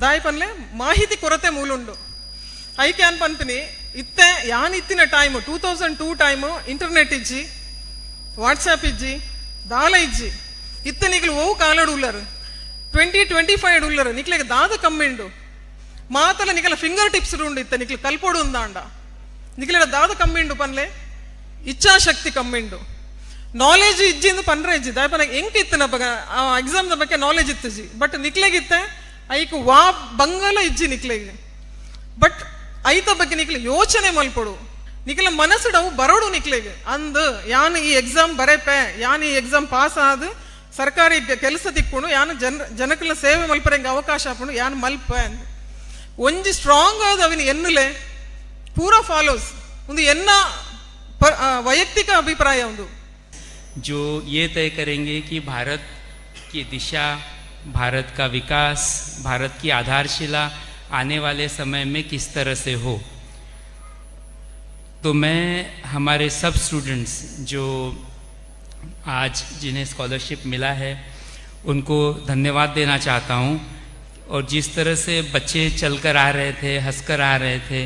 ದಾಯಿ ಪನ್ಲೆ ಮಾಹಿತಿ ಕೊರತೆ ಮೂಲುಂಡು ಐಕೆ ಅನ್ ಪಂಪಿನಿ ಇತ್ತೆ ಯಾನ್ ಇತ್ತಿನ ಟೈಮ್ 2002 ಟೈಮ್ ಇಂಟರ್ನೆಟ್ ಇಜ್ಜಿ ವಾಟ್ಸಾಪ್ ಇಜ್ಜಿ ದಾಲ ಇಜ್ಜಿ ಇತ್ತೆ ನಿಕ್ಲು ಓವು ಕಾಲಡು ಉಲ್ಲರು 2025 ಉಲ್ಲರು ನಿಕ್ಲೆಗೆ ದಾದ ಕಮ್ಮಿಂಡು ಮಾತಲ್ಲ ನಿಕಲ ಫಿಂಗರ್ ಟಿಪ್ಸ್ ಉಂಡು ಇತ್ತೆ ನಿಕ್ಲು ಕಲ್ಪೋಡು ಉಂದಾಂಡ ನಿಕ್ಲೆಡ ದಾದ ಕಮ್ಮಿಂಡು ಪನ್ಲೆ ಇಚ್ಛಾಶಕ್ತಿ ಕಮ್ಮಿಂಡು ನಾಲೆಜ್ ಇಜ್ಜಿಂದು ಪನ್ರೆ ಇಜ್ಜಿ ದಾಯಪನ ಎಂಕ್ ಇತ್ತನ ಎಕ್ಸಾಮ್ ದ ಬಗ್ಗೆ ನಾಲೆಜ್ ಇತ್ತಜಿ ಬಟ್ ನಿಕ್ಲೆಗಿತ್ತೆ ಐಕು ವಾ ಬಂಗಲ ಇಜ್ಜಿ ನಿಕ್ಲೆಗೆ ಬಟ್ ಐತ ಬಗ್ಗೆ ನಿಕ್ಲೆ ಯೋಚನೆ ಮಲ್ಪಡು ನಿಕ್ಲ ಮನಸ್ಸು ಬರೋಡು ನಿಕ್ಲೆಗೆ ಅಂದ್ ಯಾನ್ ಈ ಎಕ್ಸಾಮ್ ಬರೇಪೆ ಯಾನ್ ಈ ಎಕ್ಸಾಮ್ ಪಾಸ್ ಆದ ಸರ್ಕಾರಿ ಕೆಲಸ ತಿಕ್ಕೊಂಡು ಯಾನ್ ಜನಕಲ ಸೇವೆ ಮಲ್ಪರೆಂಗೆ ಅವಕಾಶ ಹಾಕೊಂಡು ಯಾನ್ ಮಲ್ಪ ಅಂದ್ ಒಂಜಿ ಸ್ಟ್ರಾಂಗ್ ಆದ ಅವನ ಎನ್ನುಲೆ ಪೂರಾ ಫಾಲೋಸ್ ಒಂದು ಎನ್ನ ವೈಯಕ್ತಿಕ ಅಭಿಪ್ರಾಯ ಒಂದು जो ये तय करेंगे कि भारत की दिशा, भारत का विकास, भारत की आधारशिला आने वाले समय में किस तरह से हो. तो मैं हमारे सब स्टूडेंट्स जो आज जिन्हें स्कॉलरशिप मिला है उनको धन्यवाद देना चाहता हूँ और जिस तरह से बच्चे चलकर आ रहे थे, हंसकर आ रहे थे,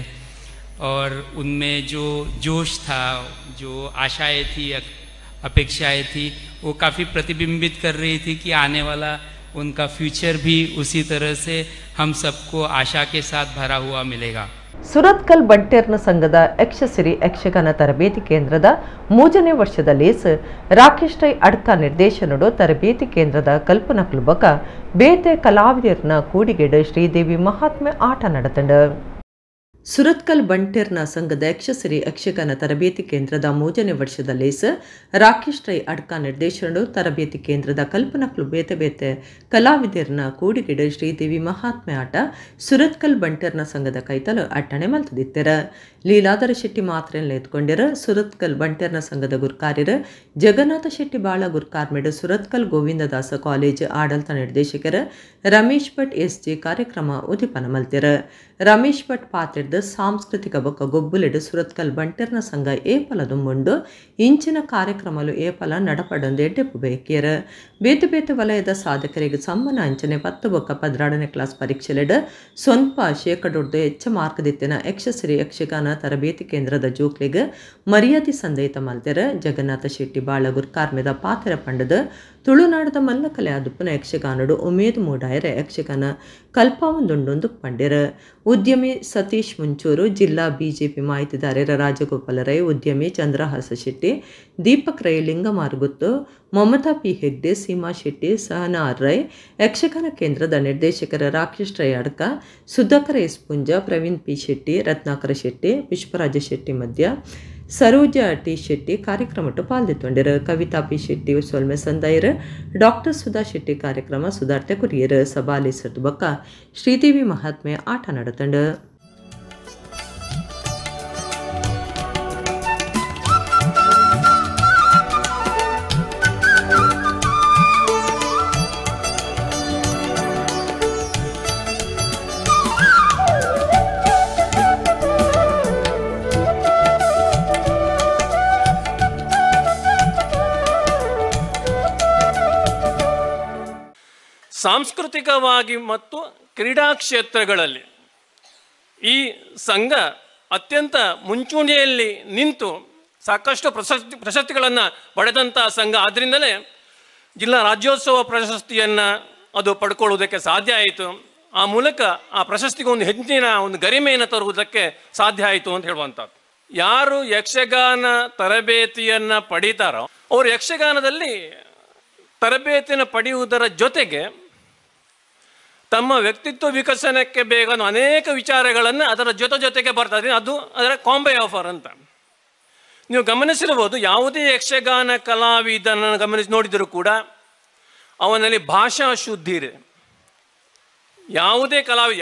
और उनमें जो जोश था, जो आशाएं थी, अपेक्षाएं थी, वो काफ़ी प्रतिबिंबित कर रही थी कि आने वाला उनका फ्यूचर भी उसी तरह से हम सबको आशा के साथ भरा हुआ मिलेगा. ಸುರತ್ಕಲ್ ಬಂಟೇರ್ನ ಸಂಘದ ಯಕ್ಷಸಿರಿ ಯಕ್ಷಗಾನ ತರಬೇತಿ ಕೇಂದ್ರದ 3ನೇ ವರ್ಷದಲ್ಲಿ ರಾಕೇಶ್ ರೈ ಅಡ್ಕ ನಿರ್ದೇಶನಡು ತರಬೇತಿ ಕೇಂದ್ರದ ಕಲ್ಪನಾ ಕ್ಲುಬಕ ಬೇತೆ ಕಲಾವಿದರ್ನ ಕೂಡಿಗೆಡು ಶ್ರೀದೇವಿ ಮಹಾತ್ಮೆ ಆಟ ನಡೆತಂಡು. ಸುರತ್ಕಲ್ ಬಂಟೇರ್ನ ಸಂಘದ ಯಕ್ಷಸಿರಿ ಯಕ್ಷಗಾನ ತರಬೇತಿ ಕೇಂದ್ರದ 3ನೇ ವರ್ಷದಲ್ಲಿ ರಾಕೇಶ್ ರೈ ಅಡ್ಕ ನಿರ್ದೇಶನಡು ತರಬೇತಿ ಕೇಂದ್ರದ ಕಲ್ಪನಾ ಕ್ಲಬ್ ಬೇತೆ ಕಲಾವಿದರ್ನ ಕೂಡಿಗೆಡು ಶ್ರೀದೇವಿ ಮಹಾತ್ಮೆ ಆಟ ಸುರತ್ಕಲ್ ಬಂಟೇರ್ನ ಸಂಘದ ಕೈತಲು ಅಟ್ಟಣೆ ಮಲ್ತದಿತ್ತರ. ಲೀಲಾಧರ ಶೆಟ್ಟಿ ಮಾತ್ರೆಯಲ್ಲಿ ಎತ್ಕೊಂಡಿರ ಸುರತ್ಕಲ್ ಬಂಟೇರ್ನ ಸಂಘದ ಗುರ್ಕಾರ್ಯರ ಜಗನ್ನಾಥ ಶೆಟ್ಟಿ ಬಾಳ ಗುರ್ಕಾರ್ಮೆಡ್ ಸುರತ್ಕಲ್ ಗೋವಿಂದದಾಸ ಕಾಲೇಜ್ ಆಡಳಿತ ನಿರ್ದೇಶಕರ ರಮೇಶ್ ಭಟ್ ಎಸ್ಜಿ ಕಾರ್ಯಕ್ರಮ ಉದಿಪನ ಮಲ್ತಿರ. ರಮೇಶ್ ಭಟ್ ಪಾತ್ರದ ಸಾಂಸ್ಕೃತಿಕ ಬೊಕ್ಕ ಗೊಬ್ಬುಲೆಡು ಸುರತ್ಕಲ್ ಬಂಟೇರ್ನ ಸಂಘ ಏಪಲ ದುಂಬುಂಡು ಇಂಚಿನ ಕಾರ್ಯಕ್ರಮಲು ಏಪಲ ನಡಪಡೊಂದು ಎಡ್ಡೆಪ್ಪು ಬೇಕಿಯರ. ಬೇತೆ ವಲಯದ ಸಾಧಕರಿಗೆ ಸಮ್ಮನ ಅಂಚನೆ 10 ಬೊಕ್ಕ 12ನೇ ಕ್ಲಾಸ್ ಪರೀಕ್ಷೆಲೆಡು ಸ್ವಲ್ಪ ಶೇಕಡೊಡ್ದು ಹೆಚ್ಚ ಮಾರ್ಕ್ ದಿತ್ತಿನ ಯಕ್ಷಸಿರಿ ಯಕ್ಷಗಾನ ತರಬೇತಿ ಕೇಂದ್ರದ ಜೋಕ್ಲಿಗೆ ಮರ್ಯಾದೆ ಸಂದೈತ ಮಲ್ತೆರ. ಜಗನ್ನಾಥ ಶೆಟ್ಟಿ ಬಾಳ ಗುರ್ಕಾರ್ಮೆದ ಪಾತ್ರ ಪಂಡದ ತುಳುನಾಡದ ಮಲ್ಲಕಲೆ ಆದುಪ್ಪನ ಯಕ್ಷಗಾನಡು ಉಮೇದು ಮೂಡಾಯರ ಯಕ್ಷಗಾನ ಕಲ್ಪಾವೊಂದುಂಡೊಂದು ಪಂಡ್ಯರ. ಉದ್ಯಮಿ ಸತೀಶ್ ಮುಂಚೂರು, ಜಿಲ್ಲಾ ಬಿಜೆಪಿ ಮಾಹಿತಿದಾರರ ರಾಜಗೋಪಾಲ ರೈ, ಉದ್ಯಮಿ ಚಂದ್ರಹಾಸ ಶೆಟ್ಟಿ, ದೀಪಕ್ ರೈ, ಲಿಂಗಮಾರ್ಗುತ್ತು, ಮಮತಾ ಪಿ ಹೆಗ್ಡೆ, ಸೀಮಾ ಶೆಟ್ಟಿ, ಸಹನಾ ರೈ, ಯಕ್ಷಗಾನ ಕೇಂದ್ರದ ನಿರ್ದೇಶಕರ ರಾಕೇಶ್ ರೈ ಅಡ್ಕ, ಸುಧಾಕರ ಎಸ್ ಪುಂಜ, ಪ್ರವೀಣ್ ಪಿ ಶೆಟ್ಟಿ, ರತ್ನಾಕರ ಶೆಟ್ಟಿ, ಪುಷ್ಪರಾಜ ಶೆಟ್ಟಿ ಮಧ್ಯ, ಸರೋಜಾ ಟಿ ಶೆಟ್ಟಿ ಕಾರ್ಯಕ್ರಮಟ್ಟು ಪಾಲ್ದಿತ್ತೊಂಡಿರು. ಕವಿತಾ ಪಿ ಶೆಟ್ಟಿ ಸೊಲ್ಮೆ ಸಂದಾಯರು, ಡಾಕ್ಟರ್ ಸುಧಾ ಶೆಟ್ಟಿ ಕಾರ್ಯಕ್ರಮ ಸುಧಾರ್ತೆ ಕುರಿಯರು. ಸಭಾಲಿ ಸತ್ತು ಬಕ್ಕ ಶ್ರೀದೇವಿ ಮಹಾತ್ಮೆ ಆಟ ನಡೆತಂಡು. ಸಾಂಸ್ಕೃತಿಕವಾಗಿ ಮತ್ತು ಕ್ರೀಡಾ ಕ್ಷೇತ್ರಗಳಲ್ಲಿ ಈ ಸಂಘ ಅತ್ಯಂತ ಮುಂಚೂಣಿಯಲ್ಲಿ ನಿಂತು ಸಾಕಷ್ಟು ಪ್ರಶಸ್ತಿಗಳನ್ನು ಪಡೆದಂಥ ಸಂಘ. ಆದ್ದರಿಂದಲೇ ಜಿಲ್ಲಾ ರಾಜ್ಯೋತ್ಸವ ಪ್ರಶಸ್ತಿಯನ್ನು ಅದು ಪಡ್ಕೊಳ್ಳುವುದಕ್ಕೆ ಸಾಧ್ಯ ಆಯಿತು. ಆ ಮೂಲಕ ಆ ಪ್ರಶಸ್ತಿಗೆ ಒಂದು ಹೆಚ್ಚಿನ ಒಂದು ಗರಿಮೆಯನ್ನು ತರುವುದಕ್ಕೆ ಸಾಧ್ಯ ಆಯಿತು ಅಂತ ಹೇಳುವಂಥದ್ದು. ಯಾರು ಯಕ್ಷಗಾನ ತರಬೇತಿಯನ್ನು ಪಡೀತಾರೋ ಅವರು ಯಕ್ಷಗಾನದಲ್ಲಿ ತರಬೇತಿಯನ್ನು ಪಡೆಯುವುದರ ಜೊತೆಗೆ ತಮ್ಮ ವ್ಯಕ್ತಿತ್ವ ವಿಕಸನಕ್ಕೆ ಬೇಕಾದ ಅನೇಕ ವಿಚಾರಗಳನ್ನು ಅದರ ಜೊತೆಗೆ ಬರ್ತದೆ. ಅದು ಅದರ ಕಾಂಬೆ ಆಫರ್ ಅಂತ ನೀವು ಗಮನಿಸಿರ್ಬೋದು. ಯಾವುದೇ ಯಕ್ಷಗಾನ ಕಲಾವಿದನನ್ನು ಗಮನಿಸಿ ನೋಡಿದರೂ ಕೂಡ ಅವನಲ್ಲಿ ಭಾಷಾ ಶುದ್ಧಿ ಇದೆ.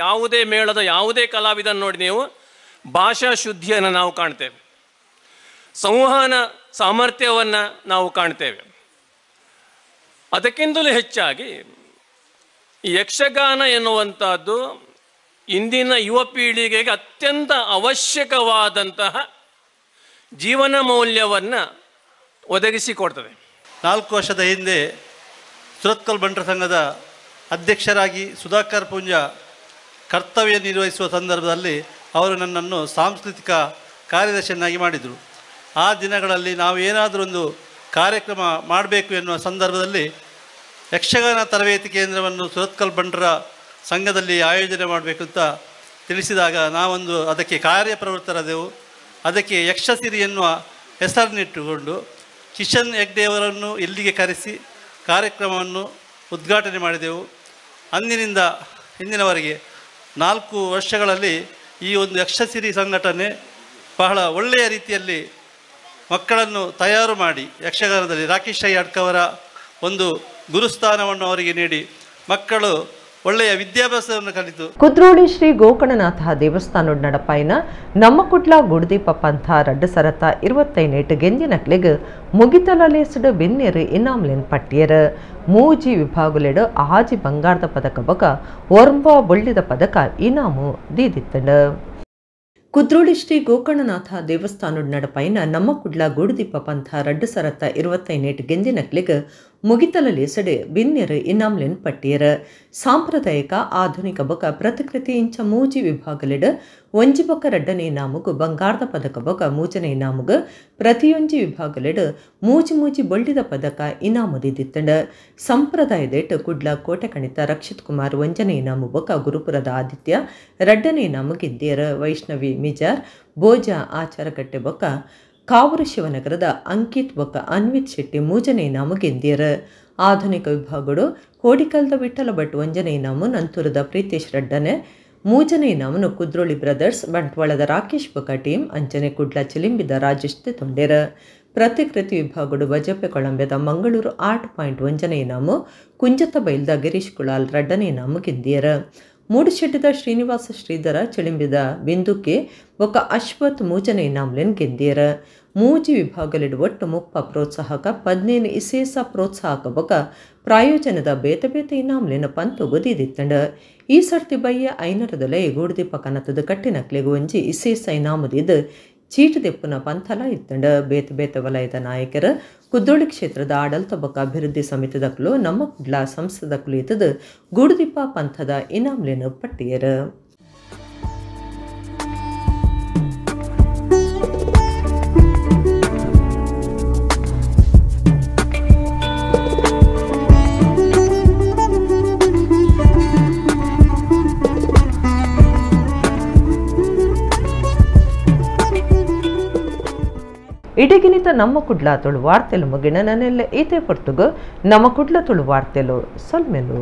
ಯಾವುದೇ ಮೇಳದ ಯಾವುದೇ ಕಲಾವಿದನ ನೋಡಿ ನೀವು ಭಾಷಾ ಶುದ್ಧಿಯನ್ನು ನಾವು ಕಾಣ್ತೇವೆ, ಸಂವಹನ ಸಾಮರ್ಥ್ಯವನ್ನು ನಾವು ಕಾಣ್ತೇವೆ. ಅದಕ್ಕಿಂತಲೂ ಹೆಚ್ಚಾಗಿ ಈ ಯಕ್ಷಗಾನ ಎನ್ನುವಂಥದ್ದು ಇಂದಿನ ಯುವ ಪೀಳಿಗೆಗೆ ಅತ್ಯಂತ ಅವಶ್ಯಕವಾದಂತಹ ಜೀವನ ಮೌಲ್ಯವನ್ನು ಒದಗಿಸಿಕೊಡ್ತದೆ. 4 ವರ್ಷದ ಹಿಂದೆ ಸುರತ್ಕಲ್ ಬಂಟರ ಸಂಘದ ಅಧ್ಯಕ್ಷರಾಗಿ ಸುಧಾಕರ್ ಪುಂಜ ಕರ್ತವ್ಯ ನಿರ್ವಹಿಸುವ ಸಂದರ್ಭದಲ್ಲಿ ಅವರು ನನ್ನನ್ನು ಸಾಂಸ್ಕೃತಿಕ ಕಾರ್ಯದರ್ಶಿಯನ್ನಾಗಿ ಮಾಡಿದರು. ಆ ದಿನಗಳಲ್ಲಿ ನಾವು ಏನಾದರೂ ಒಂದು ಕಾರ್ಯಕ್ರಮ ಮಾಡಬೇಕು ಎನ್ನುವ ಸಂದರ್ಭದಲ್ಲಿ ಯಕ್ಷಗಾನ ತರಬೇತಿ ಕೇಂದ್ರವನ್ನು ಸುರತ್ಕಲ್ ಬಂಟರ ಸಂಘದಲ್ಲಿ ಆಯೋಜನೆ ಮಾಡಬೇಕು ಅಂತ ತಿಳಿಸಿದಾಗ ನಾವೊಂದು ಅದಕ್ಕೆ ಕಾರ್ಯಪ್ರವೃತ್ತರಾದೆವು. ಅದಕ್ಕೆ ಯಕ್ಷಸಿರಿ ಎನ್ನುವ ಹೆಸರನ್ನಿಟ್ಟುಕೊಂಡು ಕಿಶನ್ ಹೆಗ್ಡೆಯವರನ್ನು ಇಲ್ಲಿಗೆ ಕರೆಸಿ ಕಾರ್ಯಕ್ರಮವನ್ನು ಉದ್ಘಾಟನೆ ಮಾಡಿದೆವು. ಅಂದಿನಿಂದ ಇಂದಿನವರೆಗೆ 4 ವರ್ಷಗಳಲ್ಲಿ ಈ ಒಂದು ಯಕ್ಷಸಿರಿ ಸಂಘಟನೆ ಬಹಳ ಒಳ್ಳೆಯ ರೀತಿಯಲ್ಲಿ ಮಕ್ಕಳನ್ನು ತಯಾರು ಮಾಡಿ ಯಕ್ಷಗಾನದಲ್ಲಿ ರಾಕೇಶ್ ರೈ ಅಡ್ಕವರ ಒಂದು ಗುರುಸ್ಥಾನವನ್ನು ಅವರಿಗೆ ನೀಡಿ ಮಕ್ಕಳು ಒಳ್ಳೆಯ ವಿದ್ಯಾಭ್ಯಾಸವನ್ನು ಕಲಿತು ಕುದ್ರೋಳಿ ಶ್ರೀ ಗೋಕರ್ಣನಾಥ ದೇವಸ್ಥಾನದ ನಡಪಾಯಿನ ನಮ್ಮ ಕುಟ್ಲ ಗುಡ್ದೀಪ ಪಂಥ ರಡ್ಡು ಸರತ 25 ಗೆಂಜಿನಕ್ಲೆಗ್ ಮುಗಿತಲಲೇಸಡು ಬೆನ್ನೇರು ಇನಾಮ್ಲೆನ್ ಪಟ್ಟಿಯರು ಮೂಜಿ ವಿಭಾಗುಲೆಡು ಆಜಿ ಬಂಗಾರದ ಪದಕ ಬಕ ಒರ್ಂಬ ಬೊಳ್ಳಿದ ಪದಕ ಇನಾಮು ದೀದಿತ್ತಂಡು. ಕುದ್ರೋಳಿ ಶ್ರೀ ಗೋಕರ್ಣನಾಥ ದೇವಸ್ಥಾನದ ನಡಪಾಯಿನ ನಮ್ಮ ಕುಡ್ಲ ಗುಡ್ದೀಪ ಪಂಥ ರಡ್ಡು ಸರತ 25 ಗೆಂಜಿನಕ್ಲೆಗ್ ಮುಗಿತಲಲ್ಲಿ ಸಡೆ ಬಿನ್ನೆರು ಇನಾಮ್ಲೆನ್ ಪಟ್ಟಿಯರ ಸಾಂಪ್ರದಾಯಿಕ ಆಧುನಿಕ ಬೊಕ ಪ್ರತಿಕೃತಿ ಇಂಚ ಮೂಜಿ ವಿಭಾಗಲಿಡ ಒಂಜಿ ಬೊಕ ರಡ್ಡನೇ ಇನಾಮುಗು ಬಂಗಾರದ ಪದಕ ಬೊಕ ಮೂಜನೇ ಇನಾಮುಗು ಪ್ರತಿಯೊಂಜಿ ವಿಭಾಗಲಿಡ ಮೂಜಿ ಬೊಳ್ಳಿದ ಪದಕ ಇನಾಮುದಿದ್ದಂಡ ಸಂಪ್ರದಾಯದೇಟ್ ಕುಡ್ಲ ಕೋಟೆ ಕಣಿತ ರಕ್ಷಿತ್ ಕುಮಾರ್ ಒಂಜನೇ ಇನಾಮು ಬೊಕ ಗುರುಪುರದ ಆದಿತ್ಯ ರಡ್ಡನೇ ಇನಾಮು ಗೆದ್ದಿಯರ ವೈಷ್ಣವಿ ಮಿಜಾರ್ ಬೋಜಾ ಆಚಾರಕಟ್ಟೆ ಬೊಕ ಕಾವೂರು ಶಿವನಗರದ ಅಂಕಿತ್ ಬೊಕ ಅನ್ವಿತ್ ಶೆಟ್ಟಿ ಮೂಜನೇ ಇನಾಮು ಗೆದ್ದಿಯರ ಆಧುನಿಕ ವಿಭಾಗಗಳು ಕೋಡಿಕಲ್ದ ವಿಠಲ ಭಟ್ ಒಂಜನೇ ಇನಾಮು ನಂತೂರದ ಪ್ರೀತೇಶ್ ರಡ್ಡನೆ ಮೂಜನೇ ಇನಾಮನು ಕುದ್ರೋಳಿ ಬ್ರದರ್ಸ್ ಬಂಟ್ವಾಳದ ರಾಕೇಶ್ ಬೊಕ ಟೀಮ್ ಅಂಚನೆ ಕುಡ್ಲ ಚಿಲಿಂಬಿದ ರಾಜೇಶ್ ತೊಂಡೆರ ಪ್ರತಿಕೃತಿ ವಿಭಾಗಗಳು ಬಜಪೆ ಕೊಳಂಬೆದ ಮಂಗಳೂರು ಆರ್ಟ್ ಪಾಯಿಂಟ್ ಒಂಜನೇ ಇನಾಮು ಕುಂಜತ್ತ ಬೈಲ್ದ ಗಿರೀಶ್ ಕುಳಾಲ್ ರಡ್ಡನೇ ಇನಾಮು ಗೆದ್ದಿಯರ ಮೂಡುಶೆಟ್ಟಿದ ಶ್ರೀನಿವಾಸ ಶ್ರೀಧರ ಚಿಳಿಂಬಿದ ಬಿಂದುಕೆ ಬೊಕ ಅಶ್ವಥ್ ಮೂಜನೇ ಇನಾಮ್ಲೆನ್ ಗೆದ್ದಿಯರ ಮೂಜಿ ವಿಭಾಗಲಿಡು ಒಟ್ಟು 30 ಪ್ರೋತ್ಸಾಹಕ 15 ವಿಶೇಷ ಪ್ರೋತ್ಸಾಹಕ ಬೊಕ ಪ್ರಾಯೋಜನದ ಬೇತೆ ಬೇತೆ ಇನಾಮ್ಲೆನ ಪಂತು ಗೊದಿದಿತ್ತಂಡ ಈ ಸರ್ತಿ ಬಯ್ಯ ಐನರದಲೆ ಗೂಡುದೀಪ ಕನತದ ಕಟ್ಟಿನಕ್ಲೆಗು ಒಂಜಿ ವಿಶೇಷ ಇನಾಮುದಿದ್ದು ಚೀಟು ದೆಪ್ಪುನ ಪಂಥಲ ಇತ್ತಂಡ ಬೇತೆ ಬೇತೆ ವಲಯದ ನಾಯಕರ ಕುದ್ದೋಳಿ ಕ್ಷೇತ್ರದ ಆಡಳಿತ ಬೊಕ ಅಭಿವೃದ್ಧಿ ಸಮಿತಿದಕ್ಲು ನಮ್ಮ ಕುಡ್ಲ ಸಂಸದಕ್ಲು ಇದ್ದದು ಗೂಡುದೀಪ ಪಂಥದ ಇನಾಮ್ಲೆನ ಪಟ್ಟಿಯರ ಇಡಗಿನಿತ ನಮ್ಮ ಕುಡ್ಲ ತುಳು ವಾರ್ತೆಲು ಮುಗಿನ ನನ್ನೆಲ್ಲ ಈತೆ ಪೊರ್ತುಗು ನಮ್ಮ ಕುಡ್ಲ ತುಳು ವಾರ್ತೆಲು ಸೊಲ್ಮೆಲು